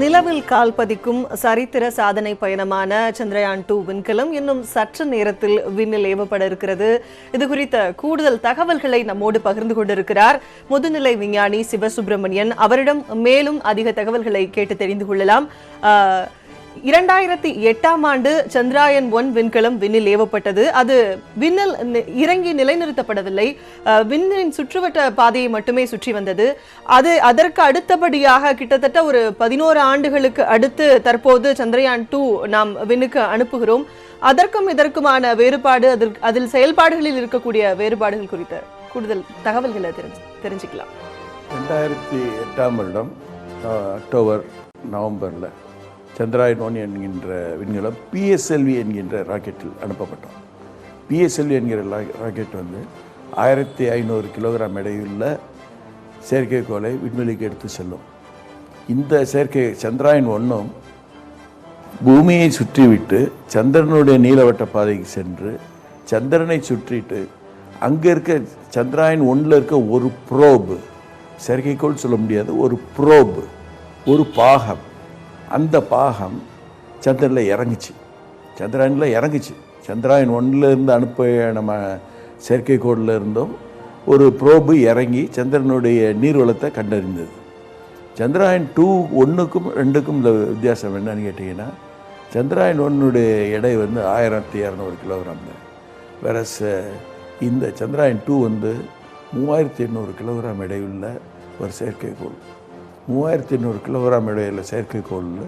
நிலவில் கால் பதிக்கும் சரித்திர சாதனை பயணமான சந்திரயான்-2 விண்கலம் இன்னும் சற்று நேரத்தில் விண்ணில் ஏவப்பட இருக்கிறது. இது குறித்த கூடுதல் தகவல்களை நம்மோடு பகிர்ந்து கொண்டிருக்கிறார் முதுநிலை விஞ்ஞானி சிவசுப்பிரமணியன். அவரிடம் மேலும் அதிக தகவல்களை கேட்டு தெரிந்து கொள்ளலாம். 2008ஆம் ஆண்டு Chandrayaan-1 விண்கலம் விண்ணில் ஏவப்பட்டது. அது விண்ணில் இறங்கி நிலைநிறுத்தப்படவில்லை, விண்ணின் சுற்றுவட்ட பாதையை மட்டுமே சுற்றி வந்தது. அதற்கு அடுத்தபடியாக கிட்டத்தட்ட ஒரு 11 ஆண்டுகளுக்கு அடுத்து தற்போது Chandrayaan-2 நாம் விண்ணுக்கு அனுப்புகிறோம். அதற்கும் இதற்குமான வேறுபாடு, அதில் செயல்பாடுகளில் இருக்கக்கூடிய வேறுபாடுகள் குறித்த கூடுதல் தகவல்களை தெரிஞ்சுக்கலாம். 2008ஆம் வருடம் அக்டோபர் நவம்பரில் Chandrayaan-1 என்கின்ற விண்கலம் PSLV என்கின்ற ராக்கெட்டில் அனுப்பப்பட்டோம். PSLV என்கிற ராக்கெட் 1500 கிலோகிராம் எடையுள்ள செயற்கைக்கோளை விண்வெளிக்கு எடுத்து செல்லும். இந்த Chandrayaan-1 பூமியை சுற்றிவிட்டு சந்திரனுடைய நீலவட்ட பாதைக்கு சென்று சந்திரனை சுற்றிட்டு அங்கே இருக்க Chandrayaan-1 இருக்க ஒரு ப்ரோபு, செயற்கைக்கோள் சொல்ல முடியாது, ஒரு ப்ரோபு, ஒரு பாகம், அந்த பாகம் சந்திரனில் இறங்குச்சு. Chandrayaan-1 இருந்து அனுப்ப நம்ம செயற்கைக்கோளில் இருந்தும் ஒரு ப்ரோபு இறங்கி சந்திரனுடைய நீர்வளத்தை கண்டறிந்தது. Chandrayaan-2 1க்கும் 2க்கும் இந்த வித்தியாசம் என்னன்னு கேட்டிங்கன்னா, Chandrayaan-1 எடை 1200 கிலோகிராம் தான். வேற இந்த Chandrayaan-2 3800 கிலோகிராம் எடையுள்ள ஒரு செயற்கைக்கோள். 3800 கிலோகிராம் எடையுள்ள செயற்கைக்கோளில்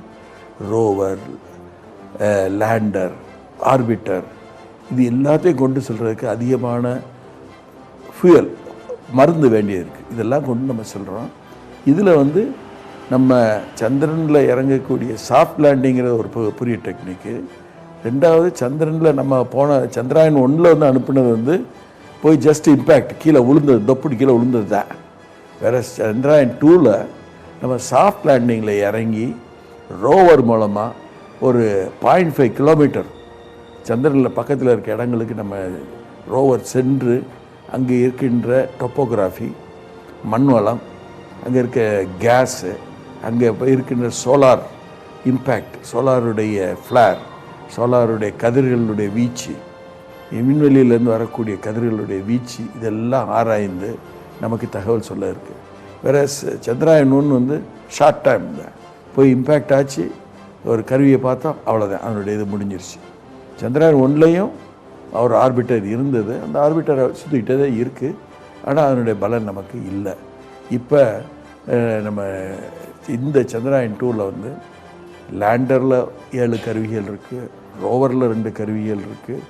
ரோவர், லேண்டர், ஆர்பிட்டர் இது எல்லாத்தையும் கொண்டு செல்றதுக்கு அதிகமான ஃபியூயல், மருந்து வேண்டியிருக்கு. இதெல்லாம் கொண்டு நம்ம செல்கிறோம். இதில் நம்ம சந்திரனில் இறங்கக்கூடிய சாஃப்ட் லேண்டிங்கிற ஒரு புதிய டெக்னிக்கு. ரெண்டாவது, சந்திரனில் நம்ம போன Chandrayaan-1 அனுப்புனது போய் ஜஸ்ட் இம்பேக்ட் கீழே விழுந்தது, தொப்புடி கீழே விழுந்தது தான். வேறு Chandrayaan-2 நம்ம சாஃப்ட் லேண்டிங்கில் இறங்கி ரோவர் மூலமாக ஒரு 0.5 கிலோமீட்டர் சந்திரனில் பக்கத்தில் இருக்க இடங்களுக்கு நம்ம ரோவர் சென்று அங்கே இருக்கின்ற டொப்போகிராஃபி, மண்வளம், அங்கே இருக்க கேஸு, அங்கே இருக்கின்ற சோலார் இம்பேக்ட், சோலாருடைய ஃப்ளேர், சோலாருடைய கதிர்களுடைய வீச்சு, விண்வெளியிலேருந்து வரக்கூடிய கதிர்களுடைய வீச்சு, இதெல்லாம் ஆராய்ந்து நமக்கு தகவல் சொல்ல இருக்குது. வேறு Chandrayaan-1 ஷார்ட் டைம் தான் போய் இம்பேக்ட் ஆச்சு, ஒரு கருவியை பார்த்தோம், அவ்வளோதான், அதனுடைய இது முடிஞ்சிருச்சு. Chandrayaan-1லையும் ஒரு ஆர்பிட்டர் இருந்தது, அந்த ஆர்பிட்டரை சுற்றிக்கிட்டே தான் இருக்குது, ஆனால் அதனுடைய பலன் நமக்கு இல்லை. இப்போ நம்ம இந்த Chandrayaan-2 லேண்டரில் 7 கருவிகள் இருக்குது, ரோவரில் 2 கருவிகள் இருக்குது,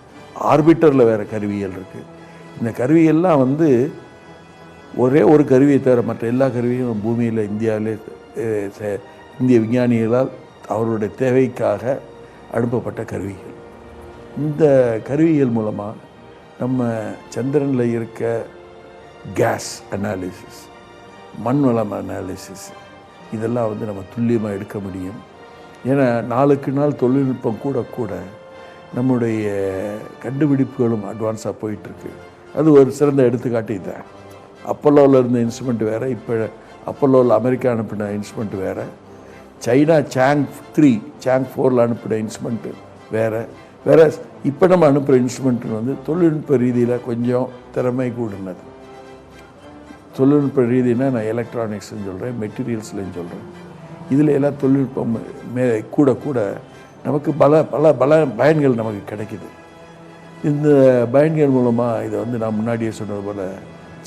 ஆர்பிட்டரில் வேறு கருவிகள் இருக்குது. இந்த கருவிகள்லாம் ஒரே ஒரு கருவியை தவிர மற்ற எல்லா கருவியும் பூமியில் இந்தியாவிலே இந்திய விஞ்ஞானிகளால் அவருடைய தேவைக்காக அனுப்பப்பட்ட கருவிகள். இந்த கருவிகள் மூலமாக நம்ம சந்திரனில் இருக்க கேஸ் அனாலிசிஸ், மண்வளம் அனாலிசிஸ் இதெல்லாம் நம்ம துல்லியமாக எடுக்க முடியும். ஏன்னா நாளுக்கு நாள் தொழில்நுட்பம் கூட நம்முடைய கண்டுபிடிப்புகளும் அட்வான்ஸாக போயிட்டுருக்கு. அது ஒரு சிறந்த எடுத்துக்காட்டு இதுதான். அப்போலோவில் இருந்த இன்ஸ்ட்ருமெண்ட் வேறு, இப்போ அப்போலோவில் அமெரிக்கா அனுப்பின இன்ஸ்ட்ருமெண்ட் வேறு, சைனா சாங் 4 அனுப்பின இன்ஸ்ட்ருமெண்ட்டு வேறு. இப்போ நம்ம அனுப்புகிற இன்ஸ்ட்ருமெண்ட்டு தொழில்நுட்ப ரீதியில் கொஞ்சம் திறமை கூடினது. தொழில்நுட்ப ரீதினா நான் எலக்ட்ரானிக்ஸ்ன்னு சொல்கிறேன், மெட்டீரியல்ஸ்லையும் சொல்கிறேன். இதில் எல்லாம் தொழில்நுட்பம் கூட நமக்கு பல பயன்கள் நமக்கு கிடைக்குது. இந்த பயன்கள் மூலமாக இதை நான் முன்னாடியே சொன்னது போல்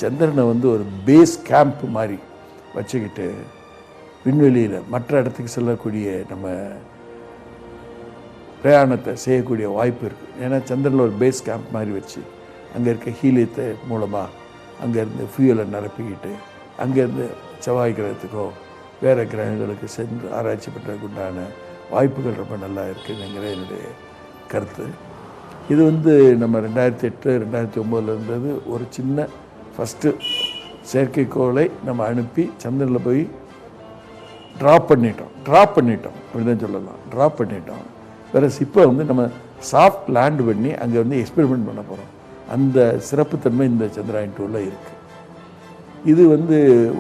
சந்திரனை ஒரு பேஸ் கேம்ப் மாதிரி வச்சுக்கிட்டு விண்வெளியில் மற்ற இடத்துக்கு செல்லக்கூடிய நம்ம பிரயாணத்தை செய்யக்கூடிய வாய்ப்பு இருக்குது. ஏன்னா சந்திரனில் ஒரு பேஸ் கேம்ப் மாதிரி வச்சு அங்கே இருக்க ஹீலியத்தை மூலமாக அங்கேருந்து ஃபியூயலை நிரப்பிக்கிட்டு அங்கேருந்து செவ்வாய் கிரகத்துக்கோ வேறு கிரகங்களுக்கு சென்று ஆராய்ச்சி பண்ணுறதுக்கு உண்டான வாய்ப்புகள் ரொம்ப நல்லா இருக்குதுங்கிற என்னுடைய கருத்து. இது நம்ம 2008 2009 இருந்தது ஒரு சின்ன ஃபஸ்ட்டு செயற்கைக்கோளை நம்ம அனுப்பி சந்திரனில் போய் ட்ராப் பண்ணிட்டோம் அப்படி தான் சொல்லலாம், ட்ராப் பண்ணிட்டோம். வேறு இப்போ நம்ம சாஃப்ட் லேண்ட் பண்ணி அங்கே எக்ஸ்பெரிமெண்ட் பண்ண போகிறோம். அந்த சிறப்புத்தன்மை இந்த Chandrayaan-2 இருக்குது. இது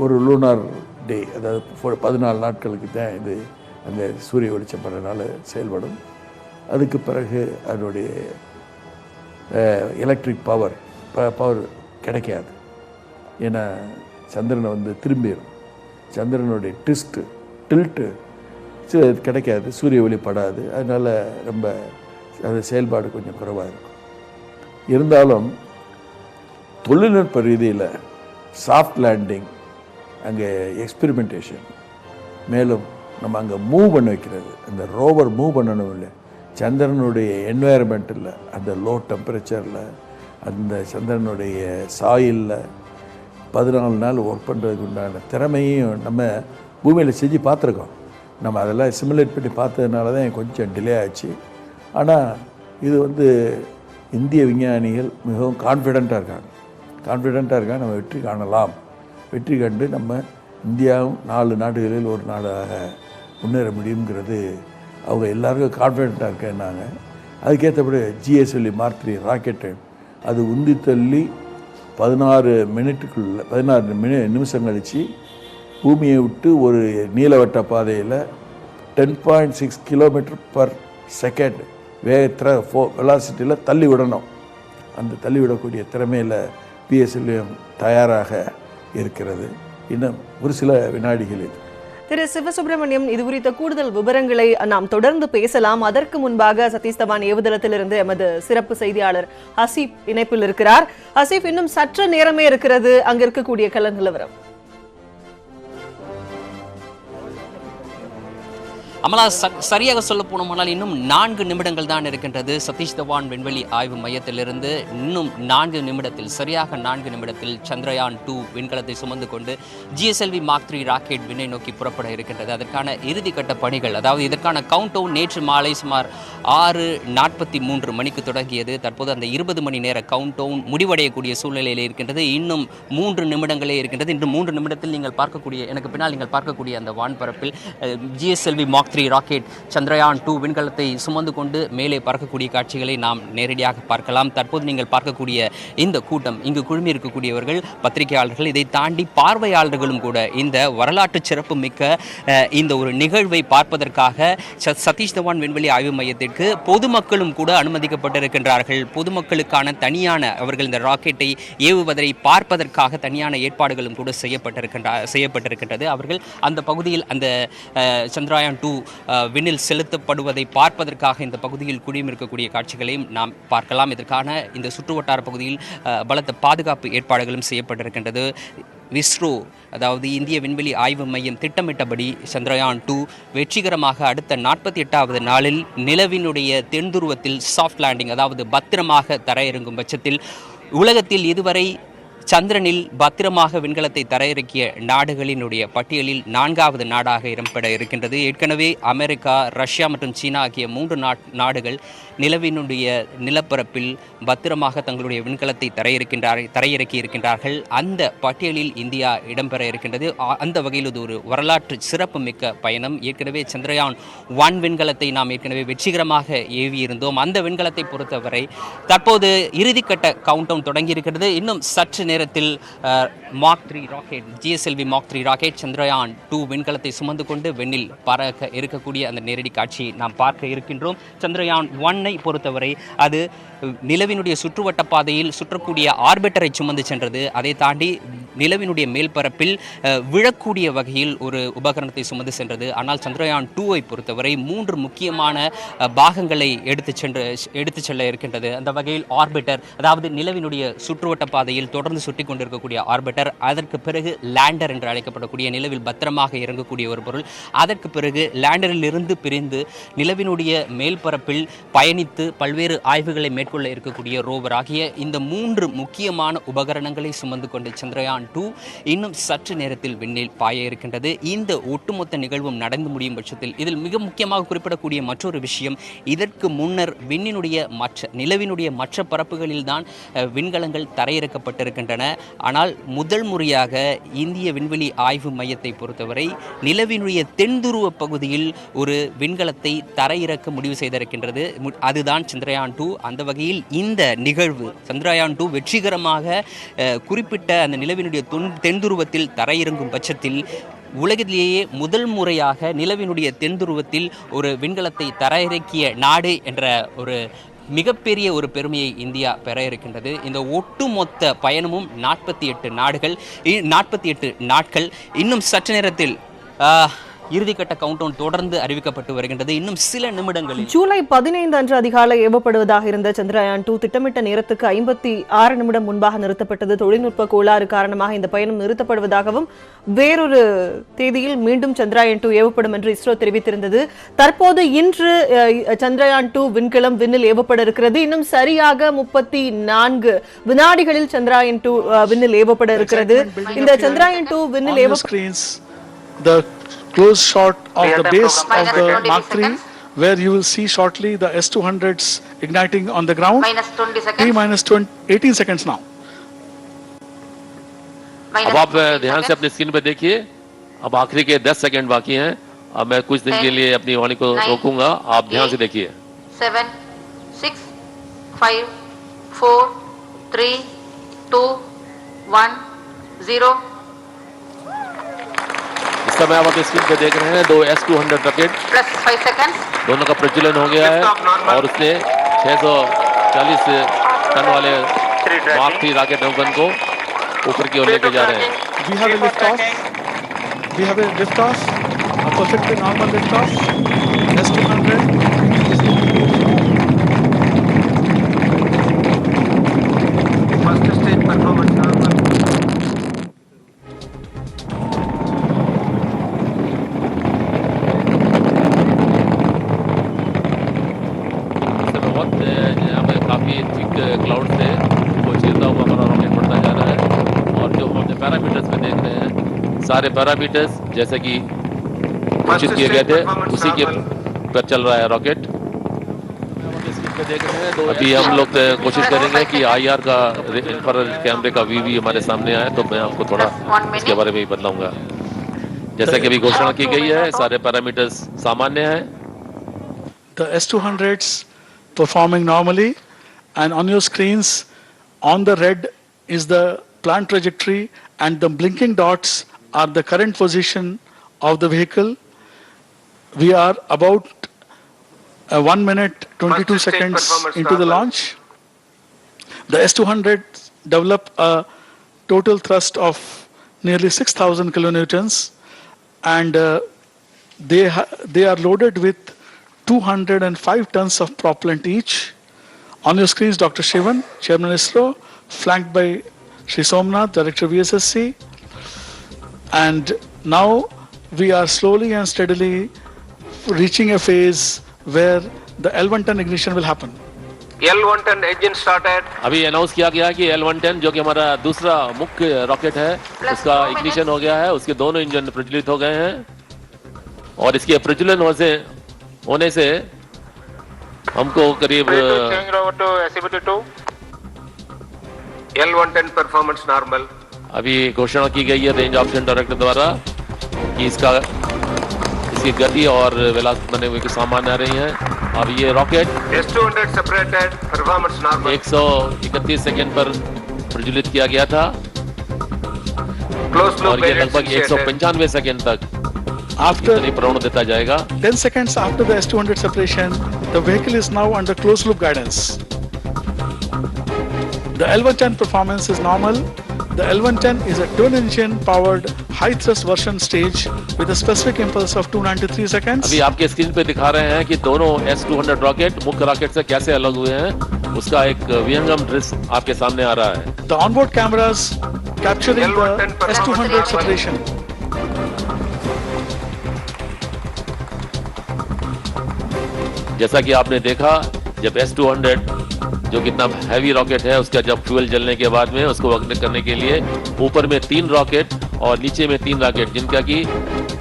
ஒரு லூனார் டே, அதாவது 14 நாட்களுக்கு தான் இது அந்த சூரிய வெளிச்சம் படுறதுனால செயல்படும். அதுக்கு பிறகு அதனுடைய எலக்ட்ரிக் பவர் கிடைக்காது. ஏன்னா சந்திரனை வந்து திரும்பிடும். சந்திரனுடைய டில்ட்டு கிடைக்காது, சூரிய ஒளி படாது. அதனால் ரொம்ப அது செயல்பாடு கொஞ்சம் குறைவாக இருக்கும். இருந்தாலும் தொழில்நுட்ப ரீதியில் சாஃப்ட் லேண்டிங், அங்கே எக்ஸ்பெரிமெண்டேஷன், மேலும் நம்ம அங்கே மூவ் பண்ண வைக்கிறது, அந்த ரோவர் மூவ் பண்ணணும் இல்லை, சந்திரனுடைய என்வாயர்மெண்ட்டில் அந்த லோ டெம்பரேச்சரில் அந்த சந்திரனுடைய சாயிலில் 14 நாள் ஒர்க் பண்ணுறதுக்கு உண்டான திறமையும் நம்ம பூமியில் செஞ்சு பார்த்துருக்கோம். நம்ம அதெல்லாம் சிமுலேட் பண்ணி பார்த்ததுனால தான் கொஞ்சம் டிலே ஆச்சு. ஆனால் இது வந்து இந்திய விஞ்ஞானிகள் மிகவும் கான்ஃபிடெண்ட்டாக இருக்காங்க. நம்ம வெற்றி காணலாம். வெற்றி கண்டு நம்ம இந்தியாவும் 4 நாடுகளில் ஒரு நாடாக முன்னேற முடியுங்கிறது அவங்க எல்லாருக்கும் கான்ஃபிடெண்ட்டாக இருக்கேன்னாங்க. அதுக்கேற்றபடி GSLV Mark 3 ராக்கெட்டு அது உந்தி தள்ளி 16 நிமிஷம் கழித்து பூமியை விட்டு ஒரு நீலவட்ட பாதையில் 10.6 km/s வேகத்தில் வெலாசிட்டியில் தள்ளி விடணும். அந்த தள்ளி விடக்கூடிய திறமையில் PSLV தயாராக இருக்கிறது. இன்னும் ஒரு சில வினாடிகளில். திரு சிவசுப்ரமணியம், இது குறித்த கூடுதல் விவரங்களை நாம் தொடர்ந்து பேசலாம். அதற்கு முன்பாக சதீஷ் தவான் ஏவுதளத்திலிருந்து எமது சிறப்பு செய்தியாளர் ஹசீப் இணைப்பில் இருக்கிறார். ஹசீப், இன்னும் சற்று நேரமே இருக்கிறது, அங்க இருக்கக்கூடிய கள நிலவரம். அமலா, சரியாக சொல்ல போனோம்னால் இன்னும் 4 நிமிடங்கள் தான் இருக்கின்றது. சதீஷ் தவான் விண்வெளி ஆய்வு மையத்திலிருந்து இன்னும் 4 நிமிடத்தில், சரியாக 4 நிமிடத்தில் Chandrayaan-2 விண்கலத்தை சுமந்து கொண்டு GSLV Mark 3 ராக்கெட் விண்ணை நோக்கி புறப்பட இருக்கின்றது. அதற்கான இறுதிக்கட்ட பணிகள், அதாவது இதற்கான கவுண்ட் டவுன் நேற்று மாலை சுமார் 6:43 மணிக்கு தொடங்கியது. தற்போது அந்த 20 மணி நேர கவுண்ட் டவுன் முடிவடையக்கூடிய சூழ்நிலையில் இருக்கின்றது. இன்னும் 3 நிமிடங்களே இருக்கின்றது. இன்று 3 நிமிடத்தில் நீங்கள் பார்க்கக்கூடிய, எனக்கு பின்னால் நீங்கள் பார்க்கக்கூடிய அந்த வான்பரப்பில் GSLV Mark 3 ராக்கெட் Chandrayaan-2 விண்கலத்தை சுமந்து கொண்டு மேலே பறக்கக்கூடிய காட்சிகளை நாம் நேரடியாக பார்க்கலாம். தற்போது நீங்கள் பார்க்கக்கூடிய இந்த கூட்டம், இங்கு குழுமி இருக்கக்கூடியவர்கள் பத்திரிகையாளர்கள், இதை தாண்டி பார்வையாளர்களும் கூட இந்த வரலாற்று சிறப்பு மிக்க இந்த ஒரு நிகழ்வை பார்ப்பதற்காக சதீஷ் தவான் விண்வெளி ஆய்வு மையத்திற்கு பொதுமக்களும் கூட அனுமதிக்கப்பட்டிருக்கின்றார்கள். பொதுமக்களுக்கான தனியான, அவர்கள் இந்த ராக்கெட்டை ஏவுவதை பார்ப்பதற்காக தனியான ஏற்பாடுகளும் கூட செய்யப்பட்டிருக்கின்றது. அவர்கள் அந்த பகுதியில் அந்த Chandrayaan-2 விண்ணில் செலுத்தப்படுவதை பார்ப்பதற்காக இந்த பகுதியில் குடியிருக்கக்கூடிய காட்சிகளையும் நாம் பார்க்கலாம். இதற்கான இந்த சுற்றுவட்டார பகுதியில் பலத்த பாதுகாப்பு ஏற்பாடுகளும் செய்யப்பட்டிருக்கின்றது. ISRO, அதாவது இந்திய விண்வெளி ஆய்வு மையம் திட்டமிட்டபடி Chandrayaan-2 வெற்றிகரமாக அடுத்த 48வது நாளில் நிலவினுடைய தென்துருவத்தில் சாஃப்ட் லேண்டிங், அதாவது பத்திரமாக தரையிறங்கும் பட்சத்தில் உலகத்தில் இதுவரை சந்திரனில் பத்திரமாக விண்கலத்தை தரையிறக்கிய நாடுகளினுடைய பட்டியலில் 4வது நாடாக இடம்பெற இருக்கின்றது. ஏற்கனவே அமெரிக்கா, ரஷ்யா மற்றும் சீனா ஆகிய 3 நாடுகள் நிலவினுடைய நிலப்பரப்பில் பத்திரமாக தங்களுடைய விண்கலத்தை தரையிறக்கி இருக்கின்றார்கள். அந்த பட்டியலில் இந்தியா இடம்பெற இருக்கின்றது. அந்த வகையில் இது ஒரு வரலாற்று சிறப்பு மிக்க பயணம். ஏற்கனவே Chandrayaan-1 விண்கலத்தை நாம் ஏற்கனவே வெற்றிகரமாக ஏவியிருந்தோம். அந்த விண்கலத்தை பொறுத்தவரை தற்போது இறுதிக்கட்ட கவுண்ட் டவுன் தொடங்கி இருக்கிறது. இன்னும் சற்று நேரத்தில் Mark 3 rocket, GSLV Mark 3 rocket Chandrayaan-2 விண்கலத்தை சுமந்து கொண்டு வெண்ணில் பறக்க இருக்கக்கூடிய அந்த நேரடி காட்சியை நாம் பார்க்க இருக்கின்றோம். Chandrayaan-1 பொறுத்தவரை அது நிலவினுடைய சுற்றுவட்ட பாதையில் சுற்றக்கூடிய ஆர்பிட்டரை சுமந்து சென்றது. அதை தாண்டி நிலவினுடைய மேல்பரப்பில் விழக்கூடிய வகையில் ஒரு உபகரணத்தை சுமந்து சென்றது. ஆனால் Chandrayaan-2 பொறுத்தவரை 3 முக்கியமான பாகங்களை எடுத்து செல்ல இருக்கின்றது. அந்த வகையில் ஆர்பிட்டர், அதாவது நிலவினுடைய சுற்றுவட்ட பாதையில் தொடர்ந்து சுற்றி கொண்டிருக்கக்கூடிய ஆர்பிட்டர், அதற்கு பிறகு லேண்டர் என்று அழைக்கப்படக்கூடிய நிலவில் பத்திரமாக இறங்கக்கூடிய ஒரு பொருள், அதற்கு பிறகு லேண்டரில் இருந்து பிரிந்து நிலவினுடைய மேல்பரப்பில் பயணித்து பல்வேறு ஆய்வுகளை மேற்கொள்ள இருக்கக்கூடிய ரோவர் ஆகிய இந்த 3 முக்கியமான உபகரணங்களை சுமந்து கொண்டு Chandrayaan-2 இன்னும் சற்று நேரத்தில் விண்ணில் பாய இருக்கின்றது. இந்த ஒட்டுமொத்த நிகழ்வும் நடந்து முடியும் பட்சத்தில் இதில் மிக முக்கியமாக குறிப்பிடக்கூடிய மற்றொரு விஷயம், இதற்கு முன்னர் நிலவினுடைய மற்ற பரப்புகளில் தான் விண்கலங்கள் தரையிறக்கப்பட்டிருக்கின்றன. ஆனால் முதல் முறையாக இந்திய விண்வெளி ஆய்வு மையத்தை பொறுத்தவரை நிலவினுடைய தென்துருவ பகுதியில் ஒரு விண்கலத்தை தரையிறக்க முடிவு செய்திருக்கின்றது. அதுதான் Chandrayaan-2. அந்த வகையில் இந்த நிகழ்வு Chandrayaan-2 வெற்றிகரமாக குறிப்பிட்ட அந்த நிலவினுடைய தென்துருவத்தில் தரையிறங்கும் பட்சத்தில் உலகிலேயே முதல் முறையாக நிலவினுடைய தென் துருவத்தில் ஒரு விண்கலத்தை தரையிறக்கிய நாடு என்ற ஒரு மிகப்பெரிய ஒரு பெருமையை இந்தியா பெற இருக்கின்றது. இந்த ஒட்டுமொத்த பயணமும் 48 நாட்கள். இன்னும் சற்று நேரத்தில் இறுதிக்கட்ட கவுண்டவுன் தொடர்ந்து அறிவிக்கப்பட்டு வருகின்றது. இன்னும் சில நிமிடங்களில் ஜூலை 15 அன்று அதிகாலை ஏவப்படுவதாக இருந்த சந்திரயான்-2 திட்டமிட்ட நேரத்துக்கு 56 நிமிடம் முன்பாக நிறுத்தப்பட்டது. தொழில்நுட்ப கோளாறு காரணமாக இந்த பயணம் நிறுத்தப்படுவதாகவும் வேறொரு தேதியில் மீண்டும் சந்திரயான்-2 ஏவப்படும் என்று இஸ்ரோ தெரிவித்திருந்தது. தற்போது இன்று சந்திரயான்-2 விண்கலம் விண்ணில் ஏவப்பட இருக்கிறது. இன்னும் சரியாக 34 வினாடிகளில் சந்திரயான்-2 விண்ணில் ஏவப்பட இருக்கிறது. இந்த சந்திரயான்-2 விண்ணில் the close shot of the base of the Mark 3 where you will see shortly the S-200s igniting on the ground. Minus 20 seconds. T minus 18 seconds now. अब आप ध्यान से अपने स्क्रीन पे देखिए, अब आखिरी के 10 सेकंड बाकी हैं। अब मैं कुछ दिन के लिए अपनी वाणी को रोकूंगा, आप ध्यान से देखिए। 7 6 5 4 3 2 1 0 इस समय आप अपनी स्क्रीन पे देख रहे हैं 2 S-200 रॉकेट प्लस 5 सेकंड्स दोनों का प्रज्वलन हो गया है और उसने 640 टन वाले मार्क 3 रॉकेट नौगन को ऊपर की ओर लेके जा रहे हैं। We have a liftoff. We have a liftoff. A perfectly normal liftoff. S-200 is first stage performance normal. काफी थिक क्लाउड से वो चीरता हुआ हमारा रॉकेट बढ़ता जा रहा है और जो हम अपने पैरामीटर्स में देख रहे हैं सारे पैरामीटर्स जैसे कि घोषित किए गए थे उसी के पर चल रहा है रॉकेट। अभी हम लोग कोशिश करेंगे कि IR का इंफ्रारेड कैमरे का व्यू भी हमारे सामने आए तो मैं आपको थोड़ा इसके बारे में भी बताऊंगा। जैसा कि अभी घोषणा की गई है सारे पैरामीटर्स सामान्य हैं। The S-200s performing normally, and on your screens on the red is the planned trajectory and the blinking dots are the current position of the vehicle. We are about 1 minute 22 seconds into the launch. The S-200 develop a total thrust of nearly 6,000 kilonewtons and they are loaded with 205 tons of propellant each. On your screens, Dr. Shivan, Chairman ISRO, flanked by Shri Somnath, Director VSSC. And now we are slowly and steadily reaching a phase where the L110 ignition will happen. L110 engine started. अभी announce किया गया कि L110 जो कि हमारा दूसरा मुख्य rocket है उसका इग्निशन हो गया है, उसके दोनों इंजन प्रज्वलित हो गए हैं और इसके प्रज्वलन होने से हमको करीब L110 performance normal. अभी घोषणा की गई है रेंज ऑप्शन डायरेक्टर द्वारा कि इसकी गति और वेलोसिटी बने हुए सामान्य आ रही हैं। अब ये rocket S-200 separated performance normal. 131 second पर प्रज्वलित किया गया था और ये लगभग 195 सेकंड तक After प्रणों देता जाएगा। 10 seconds after the S-200 separation, the vehicle is now under closed loop guidance. The L110 performance is normal. The L110 is a twin engine powered high thrust version stage with a specific impulse of 293 seconds. अभी आपके screen पे दिखा रहे हैं कि दोनों S-200 rocket मुख्य rocket से कैसे अलग हुए हैं, उसका एक विहंगम दृश्य आपके सामने आ रहा है। The onboard cameras capturing the S-200 separation. जैसा कि आपने देखा जब S-200 जो कितना हैवी रॉकेट है उसका जब फ्यूल जलने के बाद में उसको अग्नि करने के लिए ऊपर में 3 रॉकेट और नीचे में 3 रॉकेट जिनका की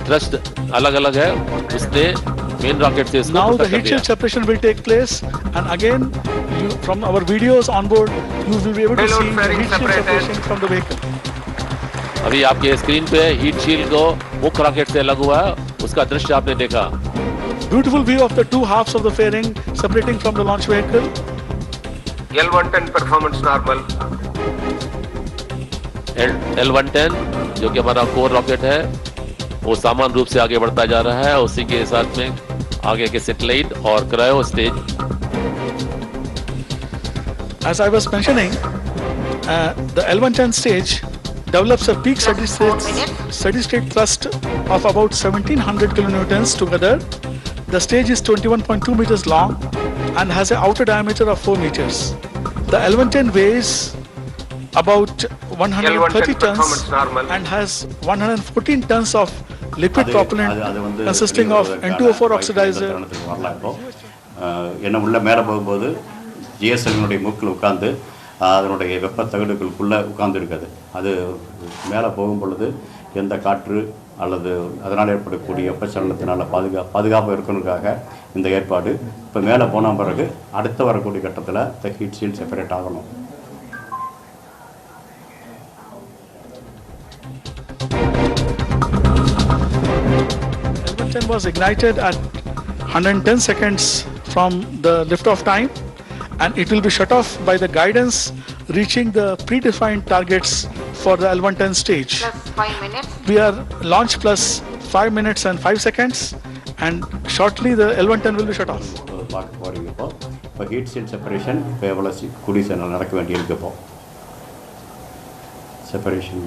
थ्रस्ट अलग-अलग है उसने मेन रॉकेट से इसको Now the heat shield separation will take place and again from our videos on board you will be able to see the heat shield separation from the vehicle. अभी आपके screen पे heat shield को मुख्य rocket से अलग हुआ है उसका दृश्य आपने देखा। Beautiful view of the two halves of the fairing separating from the launch vehicle. L110 performance normal. L110 जो कि हमारा कोर रॉकेट है वो सामान्य रूप से आगे बढ़ता जा रहा है। उसी के साथ में आगे के सैटेलाइट और cryo stage. As I was mentioning, the L110 stage develops a peak steady state thrust of about 1700 kilonewtons together. The stage is 21.2 meters long and has an outer diameter of 4 meters. The L110 weighs about 130 tons and has 114 tons of liquid propellant consisting of N2O4 oxidizer. என்ன உள்ள மேலே போகும்போது ஜிஎஸ்எல்னுடைய மூக்கில் உட்காந்து அதனுடைய வெப்ப தகடுகளுக்குள்ளே உட்கார்ந்து இருக்காது. அது மேலே போகும் பொழுது எந்த காற்று அல்லது அதனால் ஏற்படக்கூடிய வெப்பச்சலனத்தினால் பாதுகாப்பாக இருக்கணுக்காக இந்த ஏற்பாடு. இப்போ மேலே போன பிறகு அடுத்து வரக்கூடிய கட்டத்தில் இந்த ஹீட் ஷீல்ட் செப்பரேட் ஆகணும். L110 was ignited at 110 seconds from the liftoff time, and it will be shut off by the guidance reaching the predefined targets for the L110 stage. Plus 5 minutes. We are launch plus 5 minutes and 5 seconds, and shortly the L110 will be shut off. பார்க்க போகிறீங்க. இப்போ heat shield separation இப்போ எவ்வளோ கூடிய சீக்கிரம் நடக்க வேண்டியிருக்கு. இப்போ செப்பரேஷன்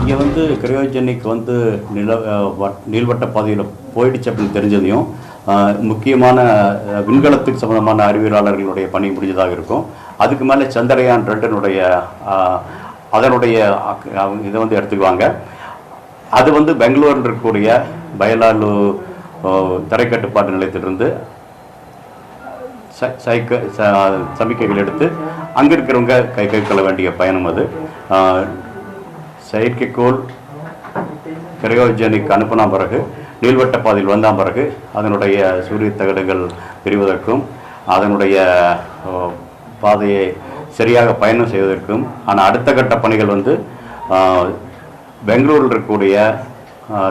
இங்கே வந்து கிரையோஜெனிக் வந்து நீள்வட்ட பாதையில் போயிடுச்சு அப்படின்னு தெரிஞ்சதையும் முக்கியமான விண்கலத்துக்கு சம்பந்தமான அறிவியலாளர்களுடைய பணி முடிஞ்சதாக இருக்கும். அதுக்கு மேலே சந்திரயான் 2 அதனுடைய இதை வந்து எடுத்துக்குவாங்க. அது வந்து பெங்களூரில் இருக்கக்கூடிய பயலாலு தரைக்கட்டுப்பாட்டு நிலையத்திலிருந்து சமிக்கைகள் எடுத்து அங்கே இருக்கிறவங்க கைக்கொள்ள வேண்டிய பயணம் அது. செயற்கைக்கோள் கிரையோஜெனிக் அனுப்பின பிறகு நீள்வட்ட பாதையில் வந்த பிறகு அதனுடைய சூரிய தகடுகள் பிரிவதற்கும் அதனுடைய பாதையை சரியாக பயணம் செய்வதற்கும் ஆனால் அடுத்த கட்ட பணிகள் வந்து பெங்களூரில் இருக்கக்கூடிய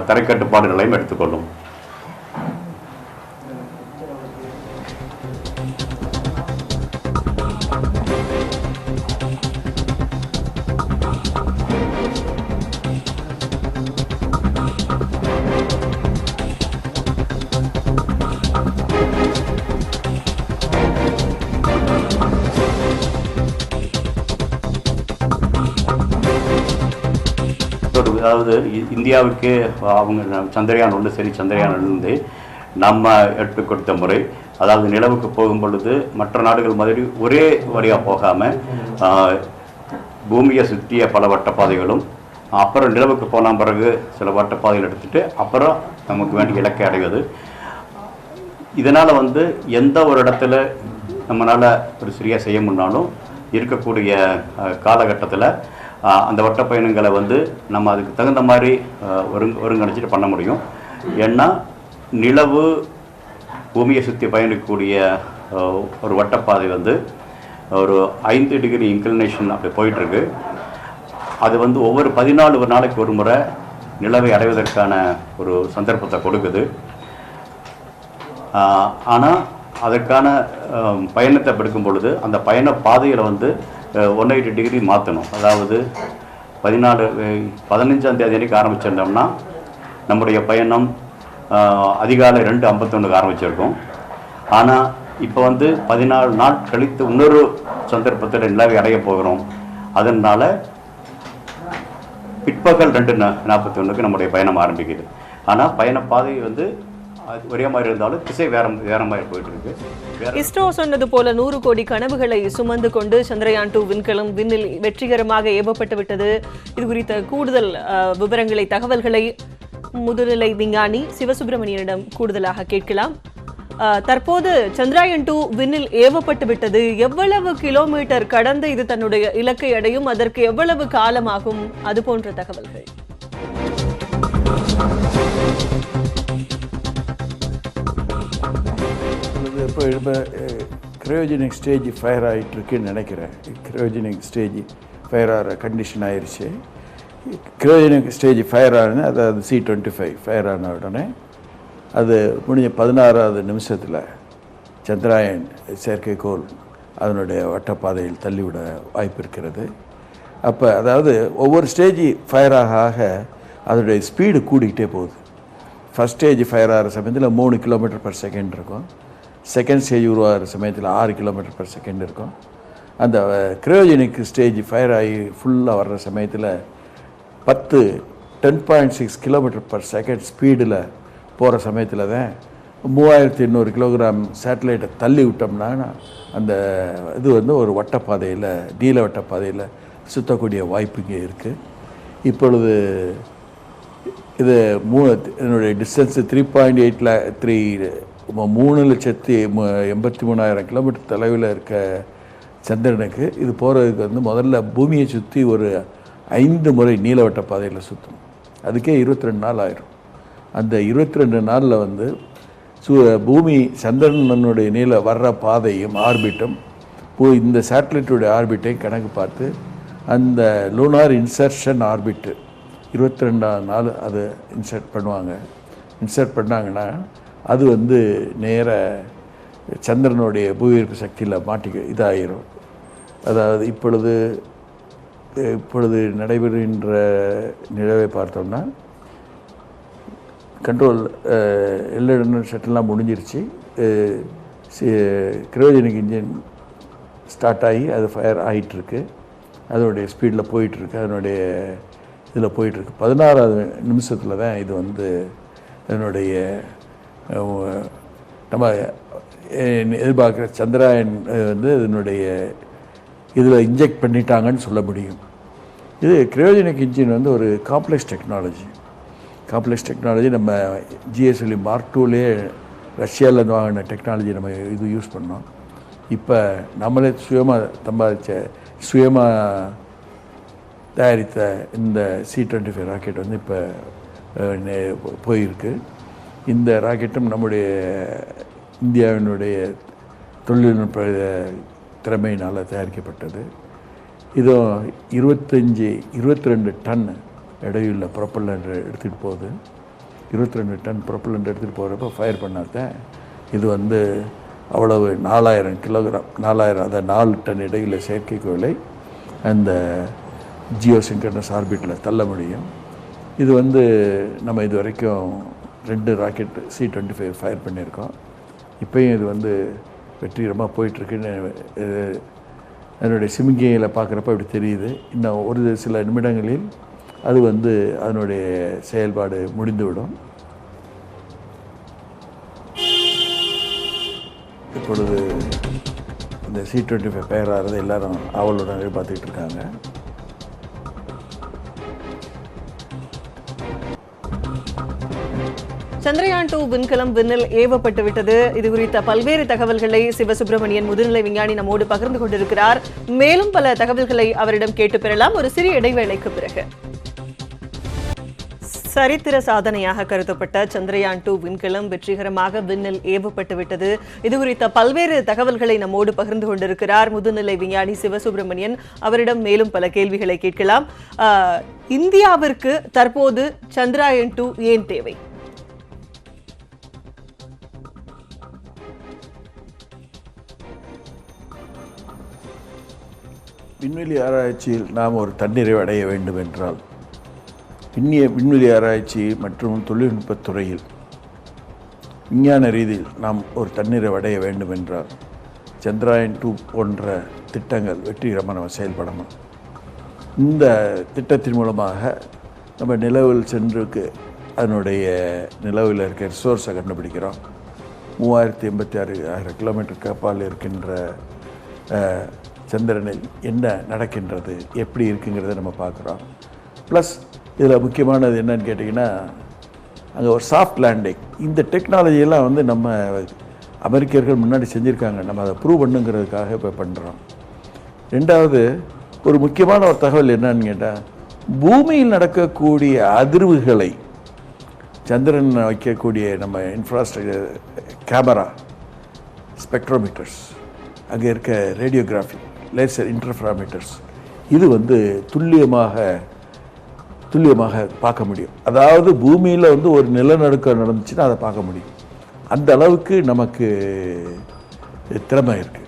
தரைக்கட்டுப்பாடு நிலையம் எடுத்துக்கொள்ளும். அதாவது இந்தியாவுக்கு அவங்க சந்திரயான் 1 சரி சந்திரயான் 2 நம்ம எடுத்து கொடுத்த முறை, அதாவது நிலவுக்கு போகும் பொழுது மற்ற நாடுகள் மாதிரி ஒரே வழியாக போகாமல் பூமியை சுற்றிய பல வட்டப்பாதைகளும் அப்புறம் நிலவுக்கு போன பிறகு சில வட்டப்பாதைகள் எடுத்துகிட்டு அப்புறம் நமக்கு வேண்டிய இலக்கை அடைவது. இதனால் வந்து எந்த ஒரு இடத்துல நம்மளால் ஒரு சரியாக செய்ய முன்னாலும் இருக்கக்கூடிய காலகட்டத்தில் அந்த வட்ட பயணங்களை வந்து நம்ம அதுக்கு தகுந்த மாதிரி ஒருங்கிணைச்சிட்டு பண்ண முடியும். ஏன்னா நிலவு பூமியை சுற்றி பயணிக்கக்கூடிய ஒரு வட்டப்பாதை வந்து ஒரு 5 டிகிரி இன்க்ளினேஷன் அப்படி போயிட்டுருக்கு. அது வந்து ஒவ்வொரு 14 நாளைக்கு ஒரு முறை நிலவை அடைவதற்கான ஒரு சந்தர்ப்பத்தை கொடுக்குது. ஆனால் அதற்கான பயணத்தை எடுக்கும் பொழுது அந்த பயண பாதையில் வந்து 180 டிகிரி மாற்றணும். அதாவது 15ஆம் தேதி அன்றைக்கி ஆரம்பிச்சிருந்தோம்னா நம்முடைய பயணம் அதிகாலை 2:51 ஆரம்பிச்சிருக்கோம். ஆனால் இப்போ வந்து 14 நாள் கழித்து இன்னொரு சந்தர்ப்பத்தில் நிலவை அடைய போகிறோம். அதனால் பிற்பகல் 2:41 நம்முடைய பயணம் ஆரம்பிக்குது. ஆனால் பயண பாதை வந்து ஒரே மாதிரி இருந்தாலும் திசை வேற மாதிரி போயிட்டு இருக்கு. இஸ்ரோ சொன்னது போல 100 கோடி கனவுகளை சுமந்து கொண்டு Chandrayaan-2 விண்கலம் விண்ணில் வெற்றிகரமாக ஏவப்பட்டு விட்டது. இது குறித்த கூடுதல் விவரங்களை தகவல்களை முதுநிலை விஞ்ஞானி சிவசுப்பிரமணியனிடம் கூடுதலாக கேட்கலாம். தற்போது Chandrayaan-2 விண்ணில் ஏவப்பட்டு விட்டது. எவ்வளவு கிலோமீட்டர் கடந்து இது தன்னுடைய இலக்கை அடையும், அதற்கு எவ்வளவு காலமாகும், அது போன்ற தகவல்கள். இப்போ கிரையோஜெனிக் ஸ்டேஜ் ஃபயர் ஆகிட்டுருக்குன்னு நினைக்கிறேன். கிரையோஜெனிக் ஸ்டேஜ் ஃபயர் ஆகிற கண்டிஷன் ஆயிடுச்சு. கிரையோஜெனிக் ஸ்டேஜ் ஃபயர் ஆன, அதாவது C-25 ஃபயர் ஆன உடனே அது முடிஞ்ச 16வது நிமிஷத்தில் சந்திராயன் செயற்கைக்கோள் அதனுடைய வட்டப்பாதையில் தள்ளிவிட வாய்ப்பு இருக்கிறது. அப்போ அதாவது ஒவ்வொரு ஸ்டேஜ் ஃபயர் ஆக அதனுடைய ஸ்பீடு கூடிக்கிட்டே போகுது. ஃபஸ்ட் ஸ்டேஜ் ஃபயர் ஆகிற சமயத்தில் 3 km/s இருக்கும். செகண்ட் ஸ்டேஜ் உருவாகிற சமயத்தில் 6 km/s இருக்கும். அந்த கிரையோஜெனிக் ஸ்டேஜ் ஃபயர் ஆகி ஃபுல்லாக வர்ற சமயத்தில் 10.6 km/s ஸ்பீடில் போகிற சமயத்தில் தான் 3800 கிலோகிராம் சேட்டலைட்டை தள்ளி விட்டோம்னா அந்த இது வந்து ஒரு வட்டப்பாதையில், நீல வட்டப்பாதையில் சுற்றக்கூடிய வாய்ப்பு இங்கே இருக்குது. இப்பொழுது இது என்னுடைய டிஸ்டன்ஸு 3,83,000 கிலோமீட்டர் தொலைவில் இருக்க சந்திரனுக்கு இது போகிறதுக்கு வந்து முதல்ல பூமியை சுற்றி ஒரு 5 முறை நீலவட்ட பாதையில் சுற்றும். அதுக்கே 22 நாள் ஆயிரும். அந்த 22 நாளில் வந்து பூமி சந்திரனுடைய நீல வர்ற பாதையும் ஆர்பிட்டும் இந்த சேட்டலைட்டுடைய ஆர்பிட்டையும் கணக்கு பார்த்து அந்த லூனார் இன்சர்ஷன் ஆர்பிட்டு 22ஆம் நாள் அது இன்சர்ட் பண்ணுவாங்க. இன்சர்ட் பண்ணாங்கன்னா அது வந்து நேர சந்திரனுடைய புவியீர்ப்பு சக்தியில் இதாகிரும். அதாவது இப்பொழுது நடைபெறுகின்ற நிலவை பார்த்தோம்னா கண்ட்ரோல் எல்லாம் ஷட்டில்லாம் முடிஞ்சிருச்சு. கிரையோஜெனிக் இன்ஜின் ஸ்டார்ட் ஆகி அது ஃபயர் ஆகிட்டுருக்கு. அதனுடைய ஸ்பீடில் போயிட்டுருக்கு, அதனுடைய இதில் போயிட்டுருக்கு. 16வது நிமிஷத்தில் தான் இது வந்து அதனுடைய நம்ம எதிர்பார்க்குற சந்திராயன் வந்து இதனுடைய இதில் இன்ஜெக்ட் பண்ணிட்டாங்கன்னு சொல்ல முடியும். இது கிரையோஜெனிக் இன்ஜின் வந்து ஒரு காம்ப்ளெக்ஸ் டெக்னாலஜி. நம்ம GSLV Mark 2லேயே ரஷ்யாவிலேருந்து வாங்கின டெக்னாலஜி நம்ம இது யூஸ் பண்ணோம். இப்போ நம்மளே சுயமாக தயாரித்த இந்த C-25 ராக்கெட் வந்து இப்போ போயிருக்கு. இந்த ராக்கெட்டும் நம்முடைய இந்தியாவினுடைய தொழில்நுட்ப திறமையினால் தயாரிக்கப்பட்டது. இதுவும் 22 டன் எடையுள்ள ப்ரொப்பல்லண்ட் எடுத்துகிட்டு போகுது. 22 டன் ப்ரொப்பல்லண்ட் எடுத்துகிட்டு போகிறப்ப ஃபயர் பண்ணாத இது வந்து அவ்வளவு 4000 கிலோகிராம், 4000 அதை 4 டன் எடையுள்ள செயற்கைக்கோளை அந்த ஜியோசின்க்ரனஸ் ஆர்பிட்டில் தள்ள முடியும். இது வந்து நம்ம இது வரைக்கும் 2 ராக்கெட் C-25 ஃபயர் பண்ணியிருக்கோம். இப்போயும் இது வந்து வெற்றிகரமாக போயிட்டுருக்குன்னு அதனுடைய சிமிங்கியில் பார்க்குறப்ப இப்படி தெரியுது. இன்னும் ஒரு சில நிமிடங்களில் அது வந்து அதனுடைய செயல்பாடு முடிந்துவிடும். இப்பொழுது இந்த C-25 ஃபயர் ஆகிறது எல்லாரும் ஆவலுடன் எதிர்பார்த்துக்கிட்டு இருக்காங்க. Chandrayaan-2 விண்கலம் விண்ணில் ஏவப்பட்டு விட்டது. இது குறித்த பல்வேறு தகவல்களை சிவசுப்பிரமணியன் முதுநிலை விஞ்ஞானி நம்மோடு பகிர்ந்து கொண்டிருக்கிறார். மேலும் பல தகவல்களை அவரிடம் கேட்டு பெறலாம் ஒரு சிறிய இடைவேளைக்கு பிறகு. சரித்திர சாதனையாக கருதப்பட்ட Chandrayaan-2 விண்கலம் வெற்றிகரமாக விண்ணில் ஏவப்பட்டு விட்டது. இது குறித்த பல்வேறு தகவல்களை நம்மோடு பகிர்ந்து கொண்டிருக்கிறார் முதுநிலை விஞ்ஞானி சிவசுப்பிரமணியன். அவரிடம் மேலும் பல கேள்விகளை கேட்கலாம். இந்தியாவிற்கு தற்போது Chandrayaan-2 ஏன் தேவை? விண்வெளி ஆராய்ச்சியில் நாம் ஒரு தன்னிறைவு அடைய வேண்டும் என்றால் விண்வெளி ஆராய்ச்சி மற்றும் தொழில்நுட்பத் துறையில் விஞ்ஞான ரீதியில் நாம் ஒரு தன்னிறைவு அடைய வேண்டும் என்றால் Chandrayaan-2 போன்ற திட்டங்கள் வெற்றிகரமாக நம்ம செயல்படணும். இந்த திட்டத்தின் மூலமாக நம்ம நிலவில் சென்றுக்கு அதனுடைய நிலவில் இருக்க ரிசோர்ஸை கண்டுபிடிக்கிறோம். 3086 கிலோமீட்டர் கப்பால் இருக்கின்ற சந்திரனில் என்ன நடக்கின்றது, எப்படி இருக்குங்கிறத நம்ம பார்க்குறோம். ப்ளஸ் இதில் முக்கியமானது என்னன்னு கேட்டிங்கன்னா அங்கே ஒரு சாஃப்ட் லேண்டிங். இந்த டெக்னாலஜியெல்லாம் வந்து நம்ம அமெரிக்கர்கள் முன்னாடி செஞ்சுருக்காங்க. நம்ம அதை ப்ரூவ் பண்ணுங்கிறதுக்காக இப்போ பண்ணுறோம். ரெண்டாவது ஒரு முக்கியமான ஒரு தகவல் என்னன்னு கேட்டால் பூமியில் நடக்கக்கூடிய அதிர்வுகளை சந்திரன் வைக்கக்கூடிய நம்ம இன்ஃப்ராஸ்ட்ரக்சர் கேமரா, ஸ்பெக்ட்ரோமீட்டர்ஸ், அங்கே இருக்க ரேடியோகிராஃபி, லேசர் இன்டர்ஃபெரோமீட்டர்ஸ், இது வந்து துல்லியமாக துல்லியமாக பார்க்க முடியும். அதாவது பூமியில் வந்து ஒரு நிலநடுக்கம் நடந்துச்சுன்னா அதை பார்க்க முடியும். அந்த அளவுக்கு நமக்கு திறமை இருக்குது.